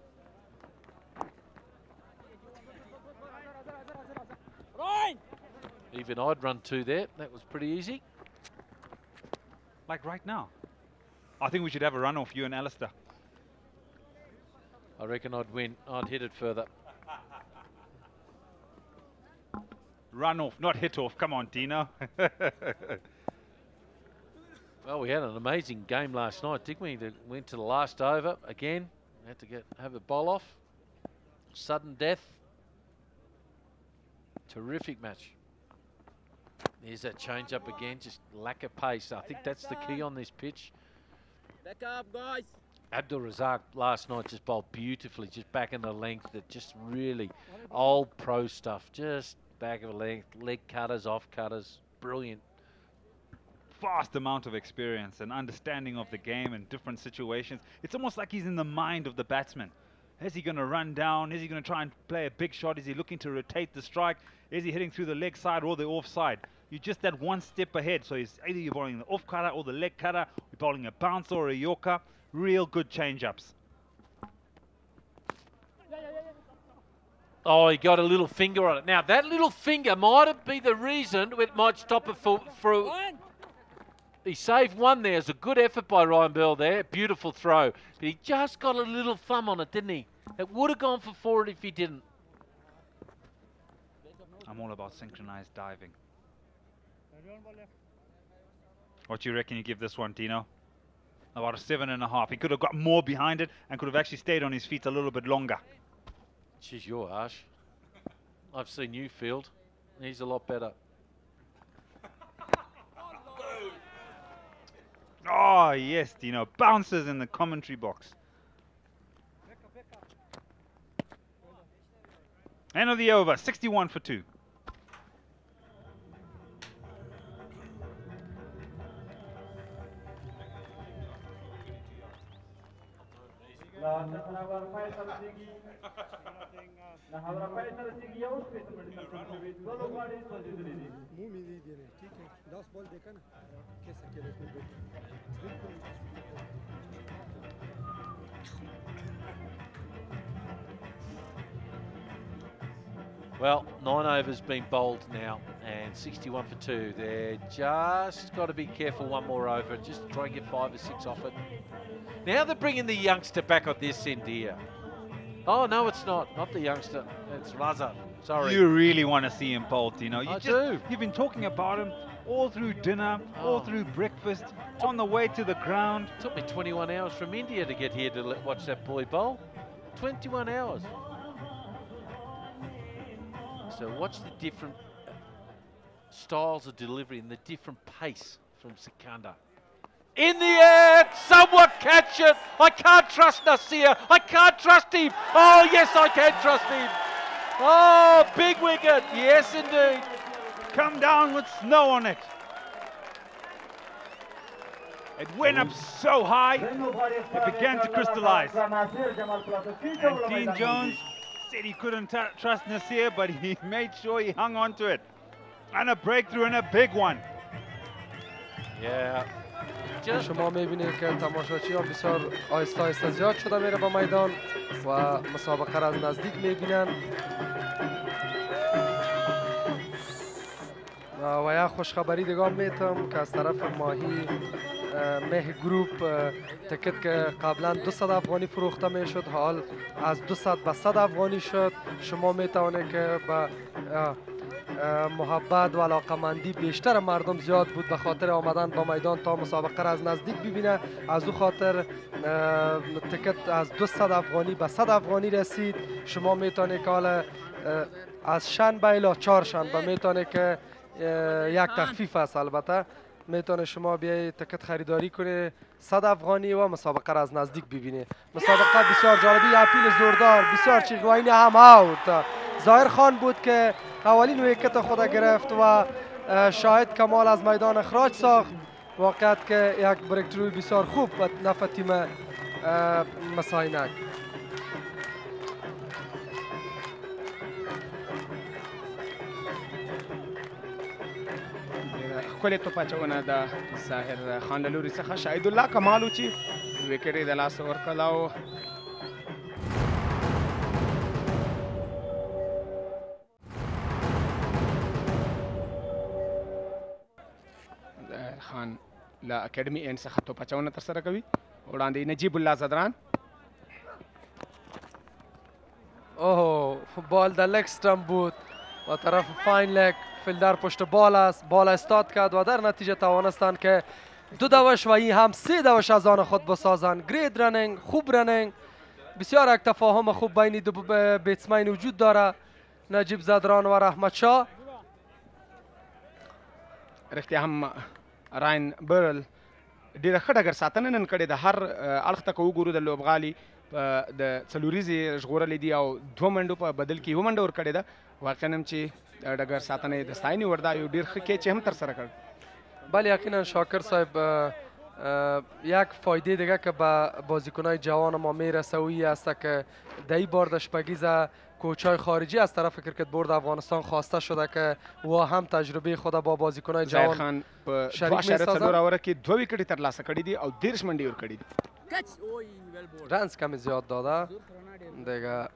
Even I'd run 2 there. That was pretty easy. Like right now. I think we should have a run off, you and Alistair. I reckon I'd win. I'd hit it further. Run off, not hit off. Come on, Dino. Well, we had an amazing game last night, didn't we? Went to the last over again. Had to have a bowl off. Sudden death. Terrific match. There's that change up again. Just lack of pace. I think that's the key on this pitch. Back up, guys. Abdul Razak last night just bowled beautifully, just back in the length. That just really old pro stuff. Just back of the length, leg cutters, off cutters, brilliant. Vast amount of experience and understanding of the game and different situations. It's almost like he's in the mind of the batsman. Is he going to run down? Is he going to try and play a big shot? Is he looking to rotate the strike? Is he hitting through the leg side or the off side? You're just that one step ahead. So it's either you're bowling the off cutter or the leg cutter. You're bowling a bouncer or a yorker. Real good change-ups. Oh, he got a little finger on it. Now, that little finger might be the reason it might stop it for he saved one there. It's a good effort by Ryan Bell there. Beautiful throw. But he just got a little thumb on it, didn't he? It would have gone for 4 if he didn't. I'm all about synchronized diving. What do you reckon you give this one, Dino? About a 7.5. He could have got more behind it and could have actually stayed on his feet a little bit longer. Jeez, you're harsh. I've seen you field. He's a lot better. Oh, yes, Dino. Bounces in the commentary box. End of the over, 61 for 2. Well, 9 overs been bowled now, and 61 for 2. They're just got to be careful one more over and just try and get 5 or 6 off it. Now they're bringing the youngster back on this end here. Oh, no, it's not the youngster. It's Raza. Sorry. You really want to see him bowl, Tino. I do. You've been talking about him all through dinner, all through breakfast, on the way to the ground. It took me 21 hours from India to get here to watch that boy bowl. 21 hours. So watch the different styles of delivery and the different pace from Sikandar. In the air, somewhat catch it. I can't trust Nasir. I can't trust him. Oh, yes, I can trust him. Oh, big wicket. Yes, indeed. Come down with snow on it. It went up so high, it began to crystallize. And Dean Jones said he couldn't trust Nasir, but he made sure he hung on to it. And a breakthrough and a big one. Yeah. شما میبینید که تماشاچی ها بسیار آهسته آهسته زیاد شده میره با میدان و مسابقه را از نزدیک میبینن و یک خوشخبری دیگه میتم که از طرف ماهی مه گروپ تکت که قبلا 200 افغانی فروخته میشد حال از 200 به 100 افغانی شد. شما میتوانید که با محبت و علاقمندی بیشتر مردم زیاد بود به خاطر آمدن با میدان تا مسابقه را از نزدیک ببینه. از او خاطر تکت از 200 افغانی به 100 افغانی رسید. شما میتونید که حالا از شنبه الی 4 شنبه میتونید که یک تخفیف است. البته میتونه شما بیایید تکت خریداری کنید 100 افغانی و مسابقه را از نزدیک ببینید. مسابقه بسیار جالبی، اپیل زوردار، بسیار چیغوانی هم اوت. ظاهر خان بود که اولین ویکت خود گرفت و شاهد کمال از میدان اخراج ساخت. واقعیت که یک بریکتروی بسیار خوب به نفع تیم عینک. ښکلې توپچونه د ظاهر خان له لوري څخه شاهد الله کمال و چې ویکټ یې د لاسه ورکړله او ظاهر خان له اکیډمي اینډ څخه توپچونه ترسره کوي. وړاندې نجیب الله زدران. اوه بال در لگ استمپ بود و طرف فاین لگ. فیلدر پشت بال است، بال استاد کرد و در نتیجه توانستند که 2 دوش و این هم 3 دوش از آن خود بسازند. گرید رنینگ، خوب رنینگ، بسیار یک تفاهم خوب بین دو بیتسمین وجود داره، نجیب زدران و رحمت شاه. رښتیا هم راین برل ډېره ښه ډګر ساتنه نن کړې ده. هر اړخ ته که وګورو د لوبغالي د څلوریزې ژغورلې دي او 2 منډو په بدل کې 1 منډه ورکړې ده. واقعا هم چې ډګر ساتنه یې د ستاینې وړ ده. یو ډېر ښه کیچ هم ترسره کړ. بله یقینا شاکر صاحب یک فایده دیگه که به بازیکنای جوان ما میرسه وی است که در این بار در شپگیزه کوچای خارجی از طرف کرکت بورد افغانستان خواسته شده که و هم تجربه خود با بازیکنای جوان خان په 2.4 اوره کې 2 ویکټې ترلاسه کړي دي او 13 منډې ورکړي دي. رنز کمی زیاد داده دیگه.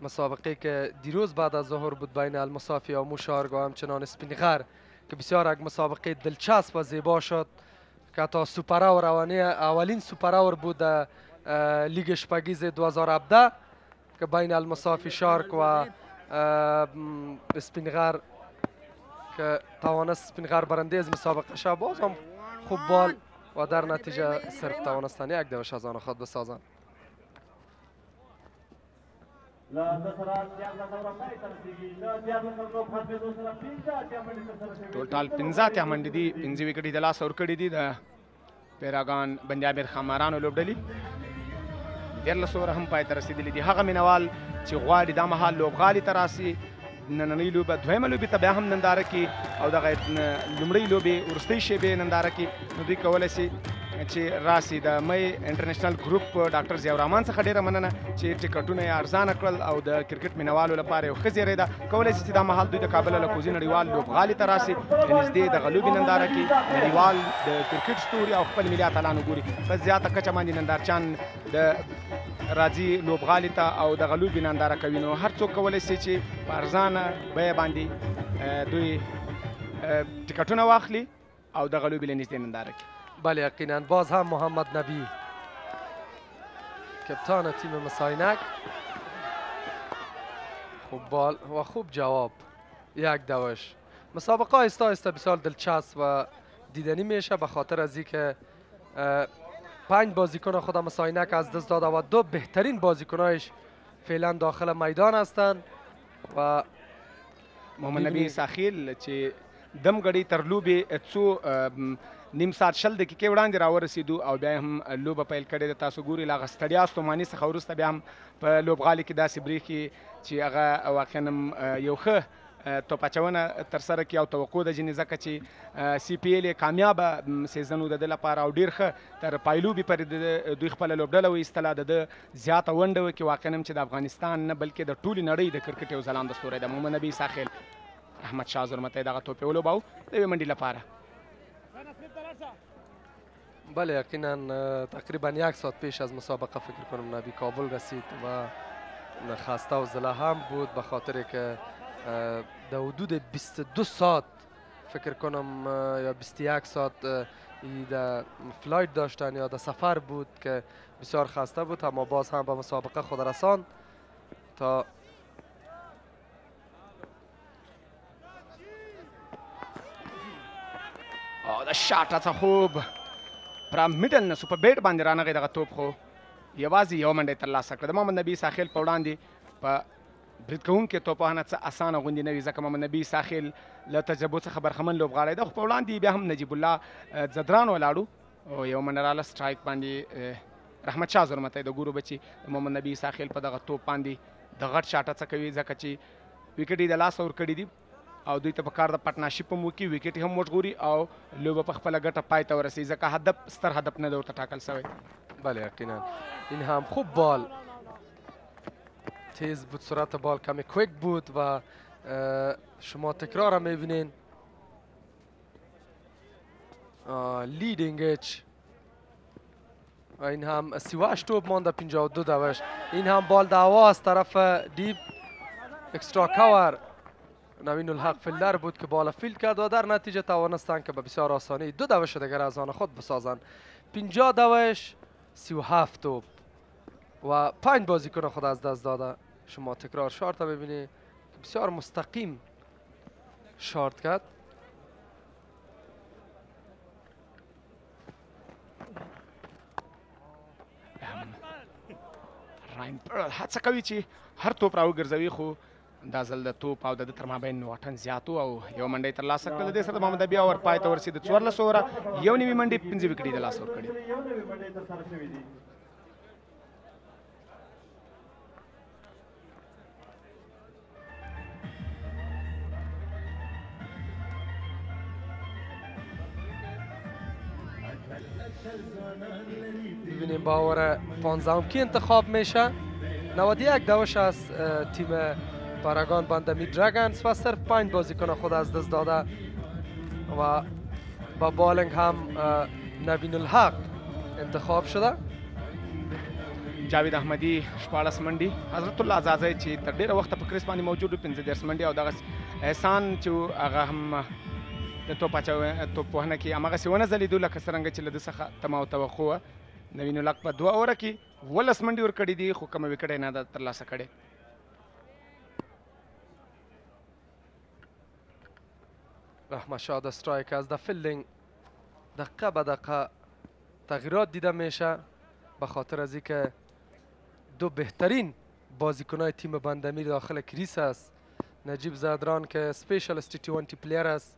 مسابقه که دیروز بعد از ظهر بود بین المصافی و موشارگ و همچنان اسپینغر که بسیار یک مسابقه دلچسب و زیبا شد که تا سوپر اور اولین سوپر اور بود لیگ شپگیز 2017 که بین المصافی شارک و اسپینغر که توانست اسپینغر برنده از مسابقه شد. باز هم خوب بال و در نتیجه صرف توانستن 1 دوش از آن خود بسازند. ټوټال 15 اتیا منډې دي، 15 ویکټې د لاسه ورکړي دي د پیراګان بندي امیر خامارانو لوبډلي. د 14 اوور هم پای ته رسېدلي دي. هغه مینوال چې غواړي دا مهال لوبغالي ته راسي، نننۍ لوبه دویمه لوبې ته بیا هم ننداره کړي او دغه لومړۍ لوبې وروستۍ شیبې ننداره کړي، نو دوی کولی سي چې راسي. د مۍ انټرنیشنل ګروپ ډاکټر ضیاءالرحمن څخه ډېره مننه چې ټکټونه یې ارزانه کړل او د کرکټ مینوالو لپاره یو ښه زیری ده. کولی سي چې دا مهال دوی د کابل الکوزي نړیوال لوبغالي ته راسي، نږدې دغه لوبې ننداره کړي، نړیوال د کرکټ ستوري او خپل ملي اتلان وګوري. په زیاته کچه باندې نندارچیان د راځي لوبغالي ته او دغه لوبې ننداره کوي، نو هر څوک کولی سي چې په ارزانه بیه باندې دوی ټکټونه واخلي او دغه لوبې له نږدې ننداره کړي. بله یقینا باز هم محمد نبی کپتان تیم مس عینک، خوب بال و خوب جواب، یک دوش. مسابقه آهسته آهسته بسیار دلچسب و دیدنی میشه به خاطر از اینکه 5 بازیکن خود مس عینک از دست داده و 2 بهترین بازیکنایش فعلا داخل میدان هستند و محمد نبی ساخیل چې دم غړي تر لوبې څو نیم ساعت 20 دقیقې وړاندې راورسېدو او بیا هم لوبه پیل کړې ده. تاسو ګورئ له هغه ستړیا ستوماني څخه وروسته بیا هم په لوبغالي کې داسې برېښي چې هغه واقعا یو ښه توپ اچونه ترسره کړي او توقع ده ځینې ځکه چې سی پی ایل یې کامیابه سیزن و د ده لپاره او ډېر ښه تر پایلوبې پورې دوی خپله لوبډله وایستله، د ده زیاته ونډه وکړي واقعا هم چې د افغانستان نه بلکې د ټولې نړۍ د کرکټ یو ځلانده ستوری ده. محمد نبی ساخیل احمدشاه زرمتی دغه توپ یې ولوباو د یوې منډې لپاره. بله یقینا تقریبا 1 ساعت پیش از مسابقه فکر کنم نبی کابل رسید و خسته و ضلع هم بود به خاطر که در حدود 22 ساعت فکر کنم یا 21 ساعت در فلایت داشتن یا در سفر بود که بسیار خسته بود، اما باز هم به مسابقه خود رساند تا د شاټ هڅه خوب پر میډل نه سوپر بیټ باندې رانغی دغه توپ خو یوازې یو منډه یې ترلاسه کړه. د محمد نبی ساخیل په وړاندې په برید کوونکې توپوهنه څه اسانه غوندې نه وي ځکه محمد نبی ساخیل له تجربو څخه برخمن لوبغاړی ده، خو په وړاندې بیا هم نجیب الله ځدران ولاړو او یو منډه راله سټرایک باندې رحمت شاه زرمتی د ګورو بچي د محمد نبی ساخیل په دغه توپ باندې د غټ شاټ هڅه کوي ځکه چې وکټ یې د لاسه ورکړي دي او دوی ته په کار د پارټنرشپ هم وکړي، وکټ یې هم وژغوري او لوبه په خپله ګټه پای ته ورسوي ځکه هدف ستر هدف نه ده ورته ټاکل شوی. بله یقینا این هم خوب بال تیز بود، سرعت بال کمی کویک بود و شما تکرار هم میبینین لیدینگ اچ و این هم 38 توپ مانده 52 دوش. این هم بال دعوا از طرف دیپ اکسترا کاور نوین الحق فیلدر بود که بالا فیلد کرد و در نتیجه توانستند که به بسیار آسانی 2 دوش دیگر از آن خود بسازند. 50 دوش 37 توپ و 5 بازیکن خود از دست داده. شما تکرار شارت ببینید که بسیار مستقیم شارت کرد. راین برل هڅه کوي چې هر توپ راوګرځوي خو دا ځل د توپ او د ده تر مابین واټن زیات او یو منډه یې ترلاسه کړه. د دې سره د محمد نبي اور پای ته ورسېد 14 اووره 1 نوي منډې 5 وکټې یې د لاسه ورکړې. ببینیم با اوور 15 کی انتخاب میشه. 91 دوش از تیم پاراگان باندمی دراگونز و صرف 5 بازیکن خود از دست داده و با بالینگ هم نوین الحق انتخاب شده. جاوید احمدی 14 منډې، حضرت الله عزازی چې تر ډېره وخته په کریس باندې موجود و 15 منډې او دغه احسان چې هغه هم د توپوهنه کې هماغسې ونه ځلېدو لکه څرنګه چې له ده څخه تمه او توقع وه. نوین الحق په 2 اووره کې 12 منډې ورکړې دي خو کومه وکټ یې نه ده ترلاسه کړې. رحمت شاه د سترایک از د فیلدینگ دقیقه به دقیقه تغییرات دیده میشه به خاطر از اینکه 2 بهترین بازیکنهای تیم بندمیر داخل کریس است. نجیب زدران که سپیشالیست T20 پلیر است،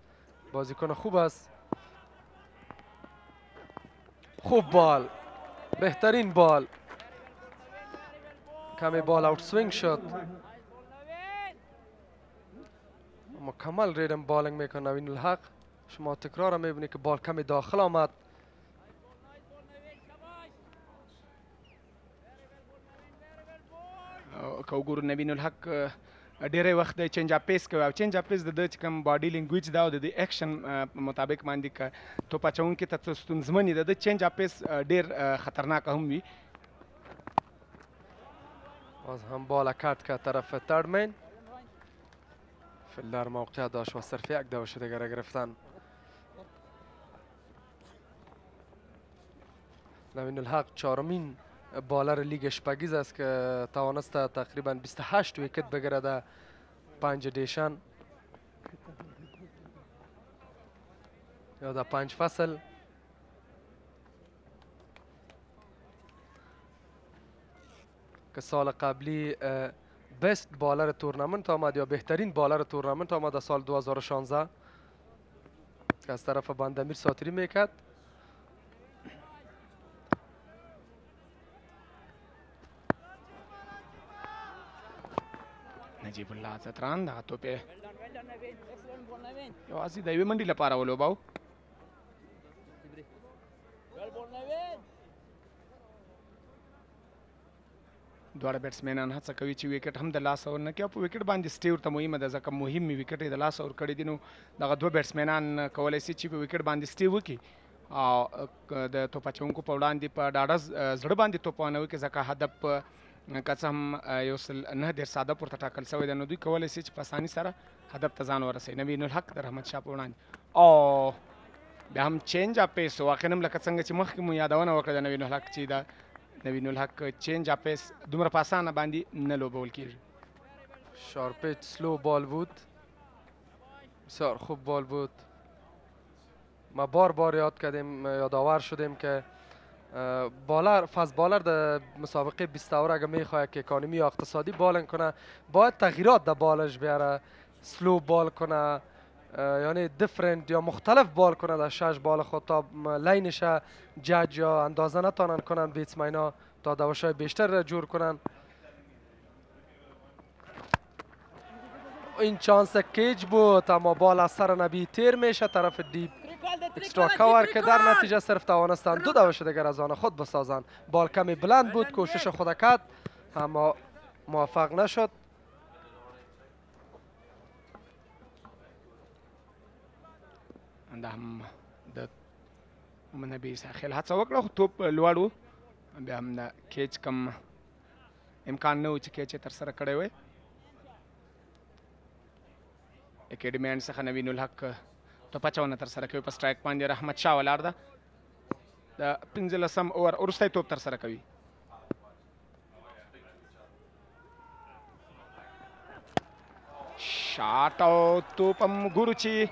بازیکن خوب است. خوب بال، بهترین بال کمی بال اوت سوینگ شد. مکمل ریدم بالینگ میکنه نوین الحق. شما تکرار میبینید که بال کمی داخل آمد. که وګورو نوین الحق ډېری وخت د چینج اپ پیس کوي او چینج اپ پیس د ده چې کوم باډي لینګویج دا او د دې اکشن مطابق باندې که توپ اچوونکي ته څه ستونزمن وي د ده چینج اپ پیس ډېر خطرناک هم وي. باز هم بال کٹ که طرف ترمین. فیلدر موقعیت داشت و صرف یک دوشه دیگر را گرفتن. نوین الحق چهارمین بالر لیگ شپگیز است که توانست تقریبا 28 ویکت بگیره در 5 ادیشن یا در 5 فصل. که سال قبلی بست بالر تورنمنت آمد یا بهترین بالر تورنمنت آمد در سال 2016 که از طرف بند امیر ساتری میکرد. نجیب الله اتلان دغه توپ یې یوازې د یوې منډې لپاره ولوباو. دواړه بیټسمینان هڅه کوي چې ویکټ هم د لاسه ورنکړي او په ویکټ باندې سټې ورته مهمه ده ځکه مهم ویکټ یې د لاسه ورکړي دي. نو دغه دوه بیټسمینان کولی شي چې په ویکټ باندې سټې وکړي او د توپ اچوونکو په وړاندې په ډاډه زړه باندې توپ ونه وکړي ځکه هدف که څه هم 109 ساده پورته ټاکل شوی دی نو دوی کولی شي چې په اساني سره هدف ته ځان ورسوي. نوین الحق د رحمت شاه په وړاندې او بیا هم چینج اپ پیس واقعا هم لکه څنګه چې مخکې مو یادونه وکړه د نوین الحق چې د نوین الحق چینج اپ پیس دومره په اسانه باندې نه لوبول کېږي. شارپ پیچ سلو بال بود. بسیار خوب بال بود. ما بار بار یادآور شدیم که بالر فاست بالر در مسابقه 20 اوور اگر میخواد که اکانومی یا اقتصادی بالنگ کنه باید تغییرات در بالش بیاره. سلو بال کنه یعنی دیفرنت یا مختلف بال کنه در 6 بال خود تا لینش جج یا اندازه نتانن کنن بیتسمینا تا دوشای بیشتر را جور کنن. این چانس کیج بود اما بال از سر نبی تیر میشه طرف دیپ اکسترا کاور که در نتیجه صرف توانستن 2 دوشه دیگر از آن خود بسازند. بال کمی بلند بود کوشش خود کرد اما موفق نشد. دا هم د منبي ساحل هڅه وکړه خو توپ لوړ و بیا هم د کیچ کم امکان نه و چې کیچ یې ترسره کړی وی. اکیډمي څخه نوین الحق توپ اچونه ترسره کوي په سټرایک باندې رحمت شاه ولاړ ده د 15 اوور وروستی توپ ترسره کوي. شاټ او توپ هم ګورو چې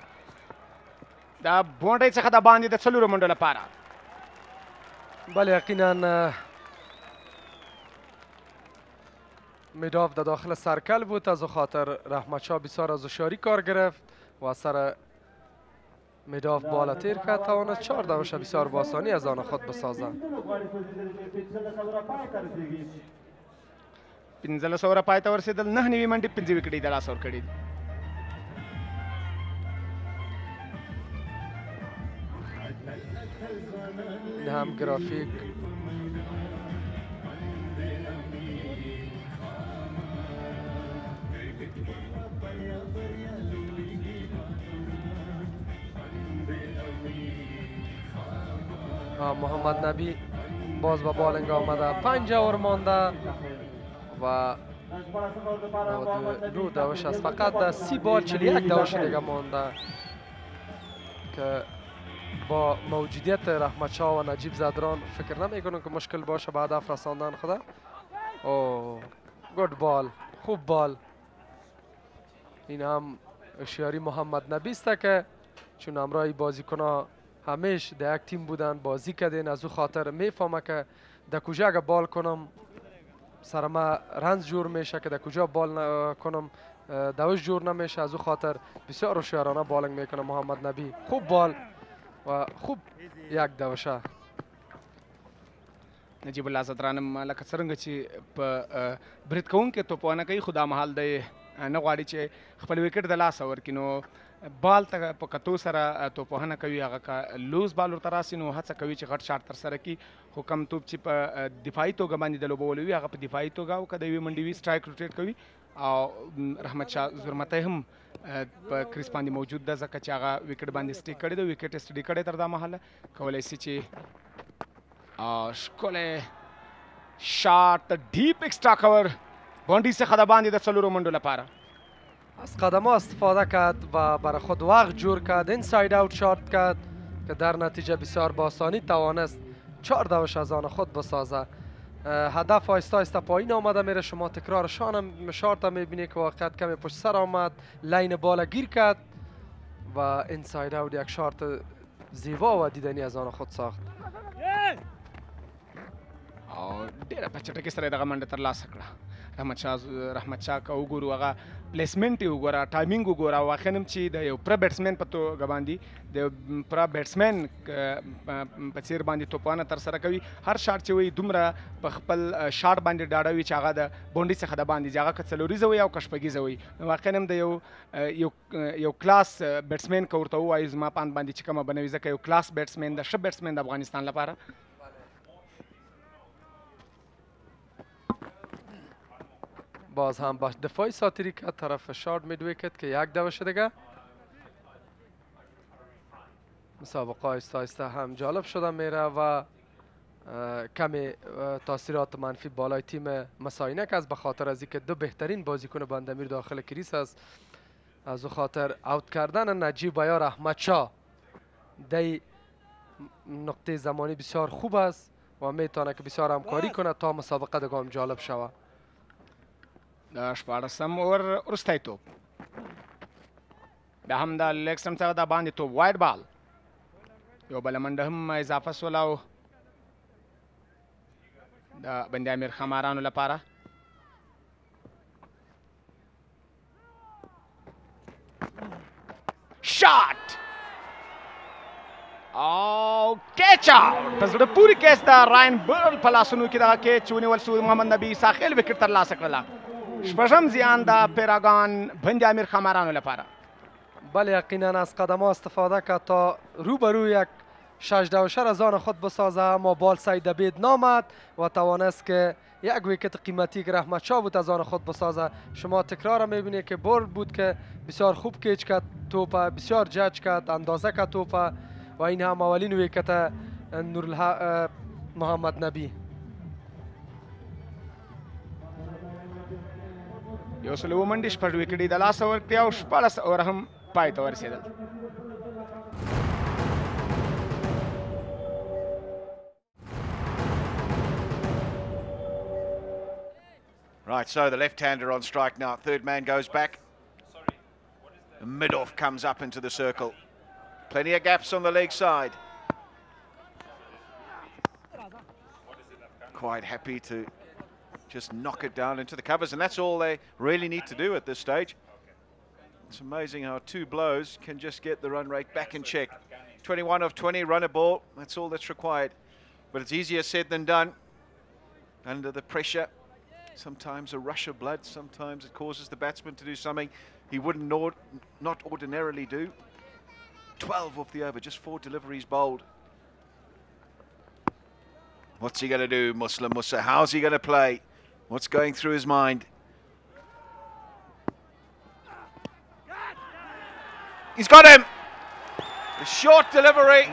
دا بونډۍ څخه د باندې د 4 منډو لپاره. بله یقینا میداف در داخل سرکل بود از خاطر رحمت شاه بسیار از هوشیاری کار گرفت و سر میداف بالا تیر کرد توانست 4 دوشه بسیار با آسانی از آن خود بسازند. 15 اوره پای ته ورسېدل 9 نوي منډې 5 وکټې د لاسه ورکړي. این هم گرافیک محمد نبی باز با بالنگ آمده 5 اوور مانده و 92 دوش است فقط در 30 بال 41 دوش دیگه مانده که با موجودیت رحمت شاه و نجیب زدران فکر نمی کنم که مشکل باشه بعد هدف رساندن خدا. اوه گود بال خوب بال. این هم هوشیاری محمد نبی است که چون همراه بازیکن‌ها همیشه در یک تیم بودن بازی کردین از او خاطر میفهمه که در کجا اگه بال کنم سر ما رنز جور میشه که در کجا بال کنم دوش جور نمیشه. از او خاطر بسیار هوشیارانه بالنگ میکنه محمد نبی. خوب بال و خوب یک دوشه. نجیب الله زدرانم لکه څرنګه چې په برید کوونکې توپونه کوي خو دا مهال دی نه غواړي چې خپل وکټ د لاسه ورکړي نو بال ته په کتو سره توپوهنه کوي هغه که لوز بال ورته راسي نو هڅه کوي چې غټ شاټ ترسره کړي خو کم توپ چې په دفاعي توګه باندې د لوبولو وي هغه په دفاعي توګه او که د یوې منډې وي سټرایک روټیټ کوي او رحمت شاه زرمتی هم په کریس باندې موجود ده ځکه چې هغه وکټ باندې سټې کړی ده وکټ یې سټډي کړی تر دا مهاله کولی شي چې ښکلی شاټ د ډیپ اکسټرا کور باونډري څخه د باندې د څلورو منډو لپاره از قدم ها استفاده کرد و برای خود وقت جور کرد اینساید اوت شات کرد که در نتیجه بسیار با آسانی توانست 4 دوش از آن خود بسازه هدف آهسته آهسته پایین آمده میره شما تکرار شارت هم میبینی که واقعیت کمی پشت سر آمد لین بالا گیر کرد و اینساید اوت یک شارت زیبا و دیدنی از آن خود ساخت او ډیره په چټکۍ سره یې دغه منډه ترلاسه کړه رحمت شاه که وګورو هغه پلیسمنټ یې وګوره ټایمینګ وګوره واقعا هم چې د یو پره بیټسمین په توګه باندې د پره بیټسمین په څیر باندې توپانه ترسره کوي هر شاټ چې وي دومره په خپل شاټ باندې ډاډه وي چې هغه د باونډري څخه د باندې چې هغه که څلوریزه وي او که شپږیزه وي واقعا هم د یو کلاس بیټسمین که ورته ووایي زما په اند باندې چې کومه بنوي ځکه یو کلاس بیټسمین د ښه بیټسمین د افغانستان لپاره باز هم با دفاعی ساتیری که طرف شارد مید ویکت که یک دوشه دیگه مسابقه آهسته آهسته هم جالب شده میره و کمی تاثیرات منفی بالای تیم مساینک است به خاطر از اینکه دو بهترین بازیکن بندمیر داخل کریس است از او خاطر اوت کردن نجیب و یا رحمت شاه دی نقطه زمانی بسیار خوب است و میتونه که بسیار همکاری کنه تا مسابقه دگام جالب شود د 14م اوور وروستی توپ بیا هم د لیګ سټمپ څخه د باندې توپ وایډ بال یو بله منډه هم اضافه سوله او د بند امیر خمارانو لپاره شاټ او کیچ آوټ په زړه پورې کیچ د راین برل په لاسونو کې دغه کیچ ونیول سو محمد نبي ساخیل وکټ ترلاسه کړله شپږم زیان د پیراگان بند امیر خمارانو لپاره بله یقینا از قدم ها استفاده کرد تا روبروی یک 6 دوشه از آن خود بسازه اما بال سعی دبید نامد و توانست که یک ویکت قیمتی که رحمت شاه بود از آن خود بسازه شما تکرار میبینید که بال بود که بسیار خوب کیچ کرد توپ بسیار جج کرد اندازه کرد توپ و این هم اولین ویکت محمد نبی یو سل اوه منډې شپږ وکټې د لاسه ورکړې او 14 اوور هم پای ته ورسېدل Right, so the left-hander on strike now. Third man goes back. Midoff comes up into the circle. Plenty of gaps on the leg side. Quite happy to just knock it down into the covers, and that's all they really need to do at this stage. It's amazing how 2 blows can just get the run rate back in check. 21 of 20, run a ball, that's all that's required. But it's easier said than done. Under the pressure, sometimes a rush of blood, sometimes it causes the batsman to do something he wouldn't not ordinarily do. 12 off the over, just 4 deliveries bowled. What's he going to do, Muslim Musa? How's he going to play? What's going through his mind? He's got him! A short delivery.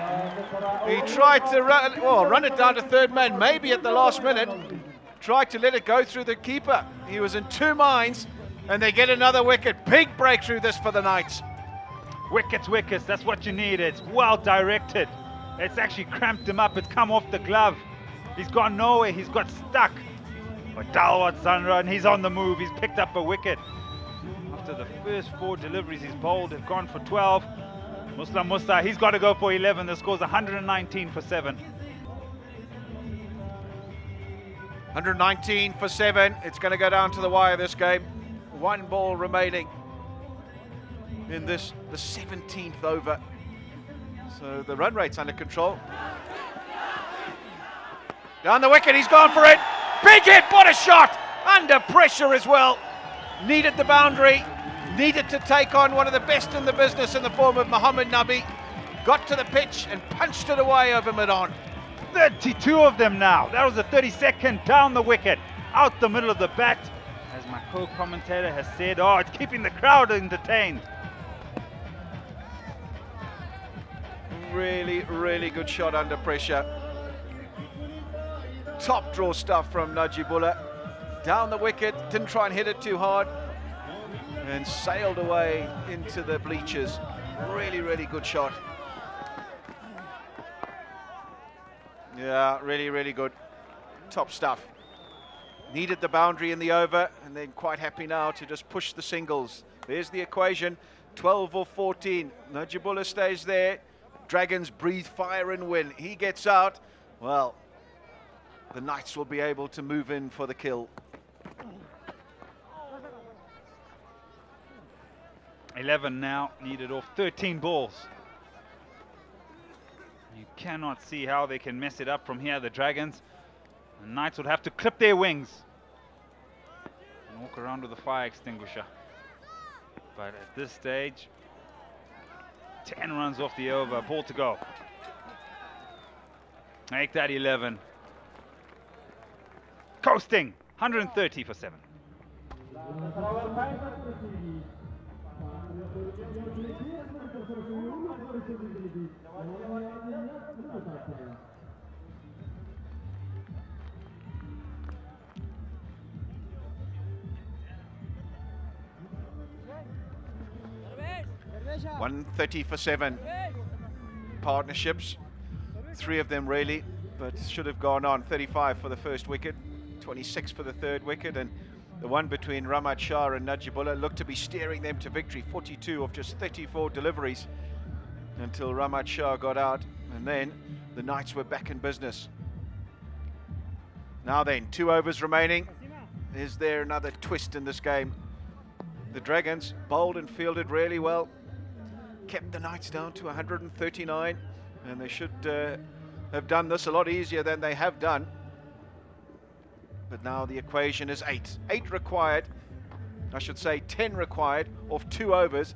He tried to run it down to third man, maybe at the last minute. Tried to let it go through the keeper. He was in 2 minds, and they get another wicket. Big breakthrough this for the Knights. Wickets, that's what you need. It's well directed. It's actually cramped him up. It's come off the glove. He's gone nowhere. He's got stuck. But Dalwat Sandra, and he's on the move. He's picked up a wicket. After the first 4 deliveries he's bowled, have gone for 12. Muslim Musa, he's got to go for 11. The score's 119 for 7. 119 for 7. It's going to go down to the wire this game. 1 ball remaining in this, the 17th over. So the run rate's under control. Down the wicket, he's gone for it. Big hit, what a shot! Under pressure as well. Needed the boundary, needed to take on one of the best in the business in the form of Mohammad Nabi. Got to the pitch and punched it away over mid-on. 32 of them now. That was a 32nd down the wicket, out the middle of the bat. As my co-commentator has said, oh, it's keeping the crowd entertained. Really, really good shot under pressure. Top draw stuff from Najibullah. Down the wicket, didn't try and hit it too hard, and sailed away into the bleachers. Really, really good shot. Yeah, really, really good. Top stuff. Needed the boundary in the over, and then quite happy now to just push the singles. There's the equation, 12 or 14. Najibullah stays there. Dragons breathe fire and win. He gets out. Well, the Knights will be able to move in for the kill. 11 now, needed off 13 balls. You cannot see how they can mess it up from here, the Dragons. The Knights would have to clip their wings and walk around with a fire extinguisher. But at this stage, 10 runs off the over, ball to go. Make that 11. Coasting, 130 for 7. $130 for 7. Partnerships, 3 of them really, but should have gone on. 35 for the first wicket, 26 for the third wicket, and the one between Ramad Shah and Najibullah looked to be steering them to victory. 42 of just 34 deliveries until Ramad Shah got out, and then the Knights were back in business. Now then, 2 overs remaining. Is there another twist in this game? The Dragons bowled and fielded really well, kept the Knights down to 139, and they should have done this a lot easier than they have done. But now the equation is 8. 8 required, I should say 10 required off 2 overs.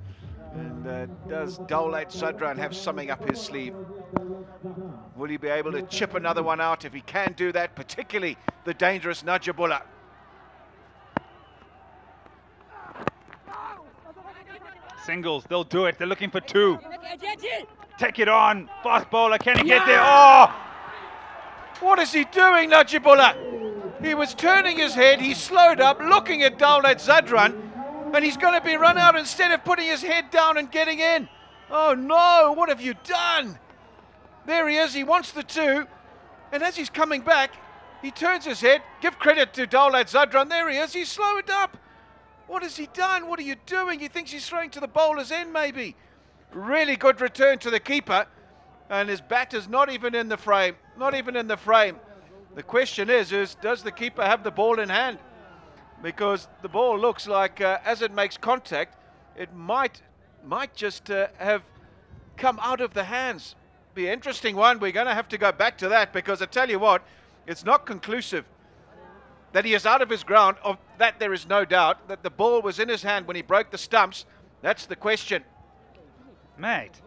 And does Daulat Zadran have something up his sleeve? Will he be able to chip another one out? If he can do that, particularly the dangerous Najibullah. Singles, they'll do it. They're looking for 2. Take it on. Fast bowler, can he get there? Oh! What is he doing, Najibullah? He was turning his head, he slowed up, looking at Daulat Zadran, and he's going to be run out instead of putting his head down and getting in. Oh no, what have you done? There he is, he wants the 2, and as he's coming back, he turns his head. Give credit to Daulat Zadran, there he is, he's slowed up. What has he done? What are you doing? He thinks he's throwing to the bowler's end, maybe. Really good return to the keeper, and his bat is not even in the frame. Not even in the frame. The question is does the keeper have the ball in hand? Because the ball looks like, as it makes contact, it might just have come out of the hands. Be an interesting one. We're going to have to go back to that, because I tell you what, it's not conclusive. That he is out of his ground, of that there is no doubt. That the ball was in his hand when he broke the stumps, that's the question. Mate,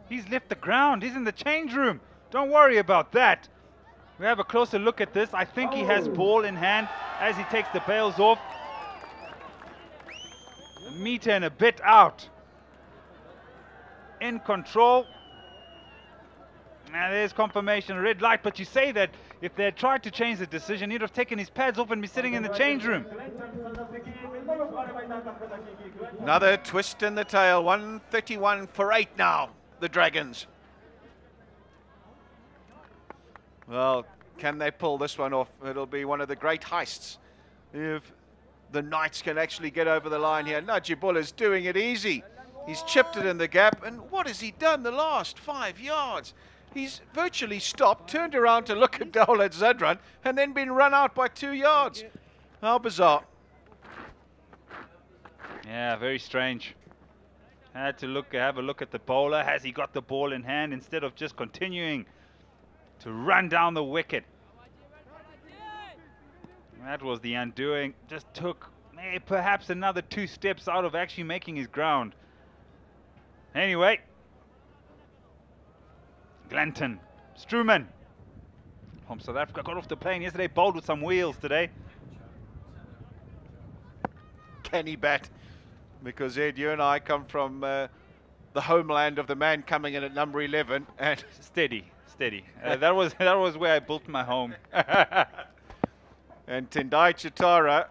he's left the ground. He's in the change room. Don't worry about that. We have a closer look at this. I think he has ball in hand as he takes the bails off. A meter and a bit out. In control. Now there's confirmation, red light, but you say that if they had tried to change the decision, he'd have taken his pads off and be sitting in the change room. Another twist in the tail, 131 for 8 now, the Dragons. Well, can they pull this one off? It'll be one of the great heists if the Knights can actually get over the line here. Najibullah's doing it easy. He's chipped it in the gap, and what has he done the last 5 yards? He's virtually stopped, turned around to look at Daulat Zadran, and then been run out by 2 yards. How bizarre. Yeah, very strange. Had to have a look at the bowler. Has he got the ball in hand instead of just continuing to run down the wicket? That was the undoing. Just took perhaps another 2 steps out of actually making his ground. Anyway, Glanton, Struman from South Africa got off the plane yesterday, bowled with some wheels today. Can he bat? Because Ed, you and I come from the homeland of the man coming in at number 11, and steady. That was where I built my home. And Tendai Chitara,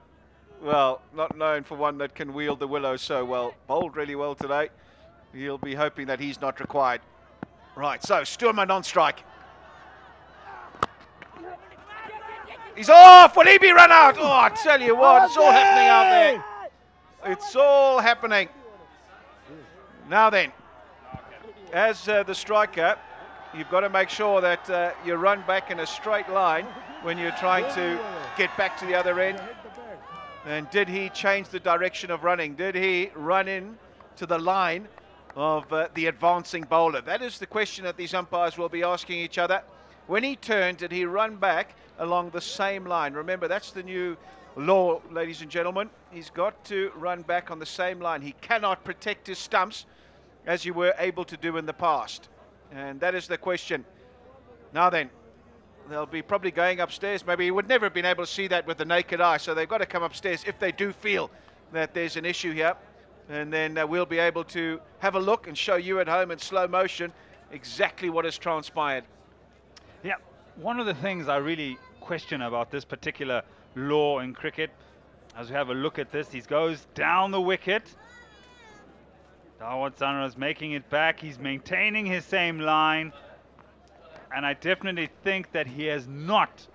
well, not known for one that can wield the willow so well. Bowled really well today. He'll be hoping that he's not required. Right, so Sturman on strike. He's off! Will he be run out? Oh, I tell you what, it's all happening out there. It's all happening. Now then, as the striker, you've got to make sure that you run back in a straight line when you're trying to get back to the other end. And did he change the direction of running? Did he run in to the line of the advancing bowler? That is the question that these umpires will be asking each other. When he turned, did he run back along the same line? Remember, that's the new law, ladies and gentlemen. He's got to run back on the same line. He cannot protect his stumps as you were able to do in the past. And that is the question. Now then, they'll be probably going upstairs. Maybe he would never have been able to see that with the naked eye, so they've got to come upstairs if they do feel that there's an issue here. And then we'll be able to have a look and show you at home in slow motion exactly what has transpired. Yeah, one of the things I really question about this particular law in cricket, as we have a look at this, he goes down the wicket. Dawat Sunra's making it back. He's maintaining his same line. And I definitely think that he has not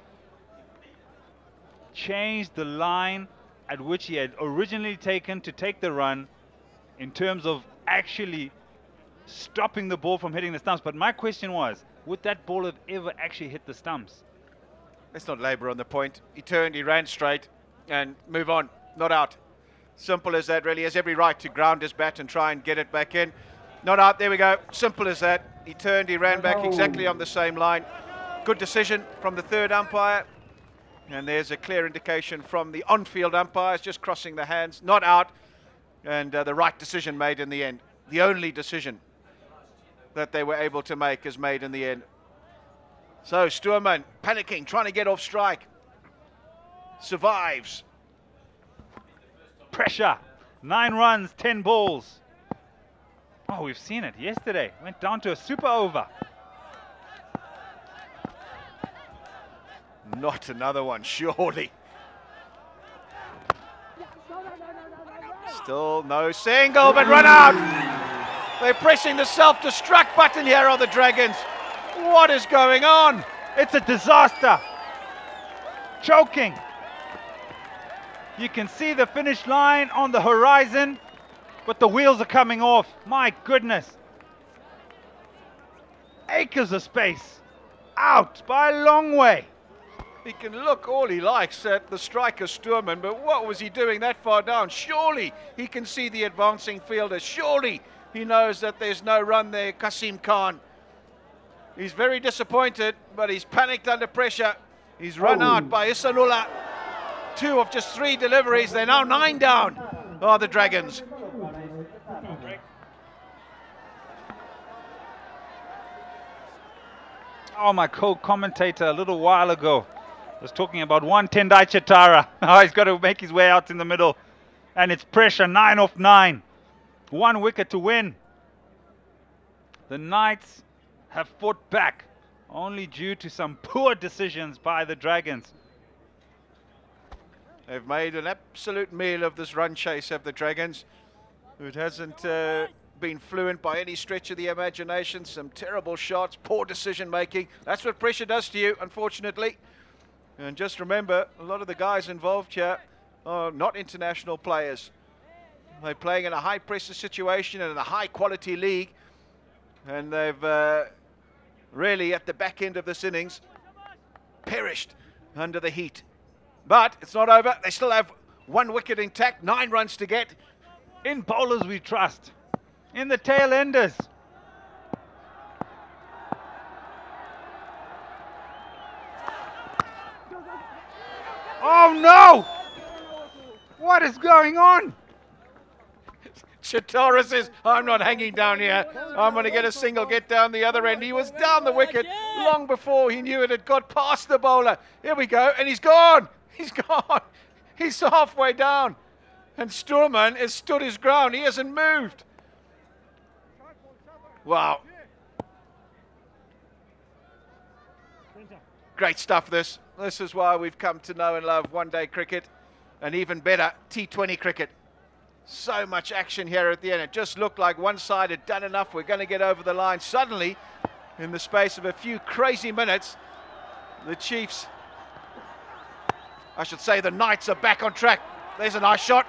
changed the line at which he had originally taken to take the run in terms of actually stopping the ball from hitting the stumps. But my question was, would that ball have ever actually hit the stumps? Let's not labour on the point. He turned, he ran straight, and move on. Not out. Simple as that, really. He has every right to ground his bat and try and get it back in. Not out. There we go. Simple as that. He turned, he ran back exactly on the same line. Good decision from the third umpire. And there's a clear indication from the on-field umpires, just crossing the hands. Not out. And the right decision made in the end. The only decision that they were able to make is made in the end. So Sturman panicking, trying to get off strike. Survives. Pressure. 9 runs, 10 balls. Oh, we've seen it yesterday. Went down to a super over. Not another one, surely. Still no single, but run out. They're pressing the self-destruct button here on the Dragons. What is going on? It's a disaster. Choking. You can see the finish line on the horizon, but the wheels are coming off. My goodness. Acres of space. Out by a long way. He can look all he likes at the striker Sturman, but what was he doing that far down? Surely he can see the advancing fielder. Surely he knows that there's no run there, Kasim Khan. He's very disappointed, but he's panicked under pressure. He's run out by Isanullah. 2 of just 3 deliveries. They're now 9 down, are the Dragons. Oh, my co-commentator a little while ago was talking about one Tendai Chitara. Oh, he's got to make his way out in the middle. And it's pressure, 9 off 9. 1 wicket to win. The Knights have fought back, only due to some poor decisions by the Dragons. They've made an absolute meal of this run chase, have the Dragons. It hasn't been fluent by any stretch of the imagination. Some terrible shots, poor decision making. That's what pressure does to you, unfortunately. And just remember, a lot of the guys involved here are not international players. They're playing in a high pressure situation and in a high quality league. And they've really, at the back end of this innings, perished under the heat. But it's not over. They still have 1 wicket intact, 9 runs to get. In bowlers we trust. In the tail enders. Oh no! What is going on? Chatara says, I'm not hanging down here. I'm going to get a single, get down the other end. He was down the wicket long before he knew it had got past the bowler. Here we go, and he's gone. He's gone. He's halfway down. And Sturman has stood his ground. He hasn't moved. Wow. Great stuff, this. This is why we've come to know and love one-day cricket, and even better, T20 cricket. So much action here at the end. It just looked like one side had done enough. We're going to get over the line. Suddenly, in the space of a few crazy minutes, the Chiefs, I should say the Knights, are back on track. There's a nice shot.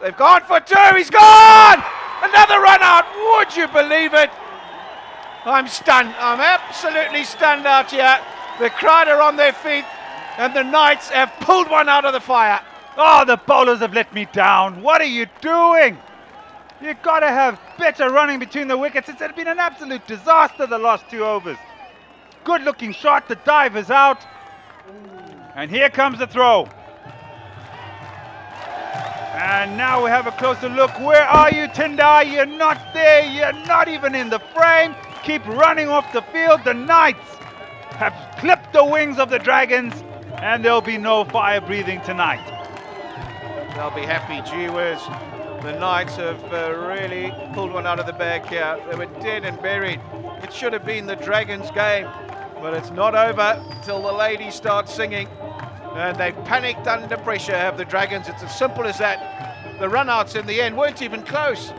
They've gone for two. He's gone! Another run out. Would you believe it? I'm stunned. I'm absolutely stunned out here. The crowd are on their feet, and the Knights have pulled one out of the fire. Oh, the bowlers have let me down. What are you doing? You've got to have better running between the wickets. It's been an absolute disaster the last 2 overs. Good looking shot. The dive is out. And here comes the throw. And now we have a closer look. Where are you, Tindar? You're not there. You're not even in the frame. Keep running off the field. The Knights have clipped the wings of the Dragons, and there'll be no fire breathing tonight. They'll be happy. Gee whiz. The Knights have really pulled one out of the bag here. They were dead and buried. It should have been the Dragons' game, but it's not over till the ladies start singing. And they've panicked under pressure, have the Dragons. It's as simple as that. The run-outs in the end weren't even close.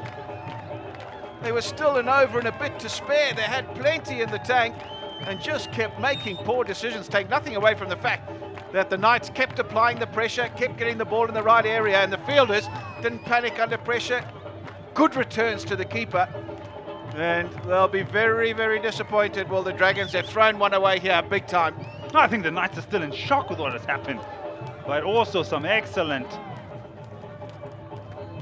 They were still an over and a bit to spare. They had plenty in the tank and just kept making poor decisions. Take nothing away from the fact that the Knights kept applying the pressure, kept getting the ball in the right area, and the fielders didn't panic under pressure. Good returns to the keeper. And they'll be very, very disappointed. Well, the Dragons have thrown one away here big time. I think the Knights are still in shock with what has happened. But also some excellent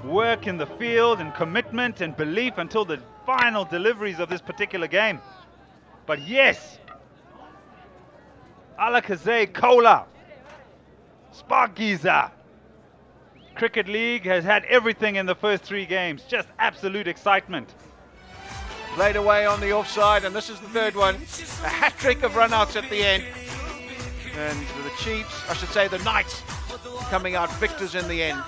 work in the field and commitment and belief until the final deliveries of this particular game. But yes, Alakazay, Kola, Shpageeza. Cricket League has had everything in the first 3 games. Just absolute excitement. Played away on the offside, and this is the third one. A hat-trick of run-outs at the end. And the Chiefs, I should say the Knights, coming out victors in the end.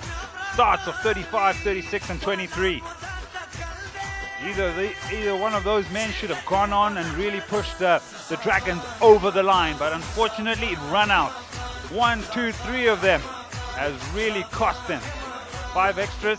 Starts of 35, 36 and 23. Either one of those men should have gone on and really pushed the Dragons over the line, but unfortunately it ran out. 1, 2, 3 of them has really cost them. 5 extras,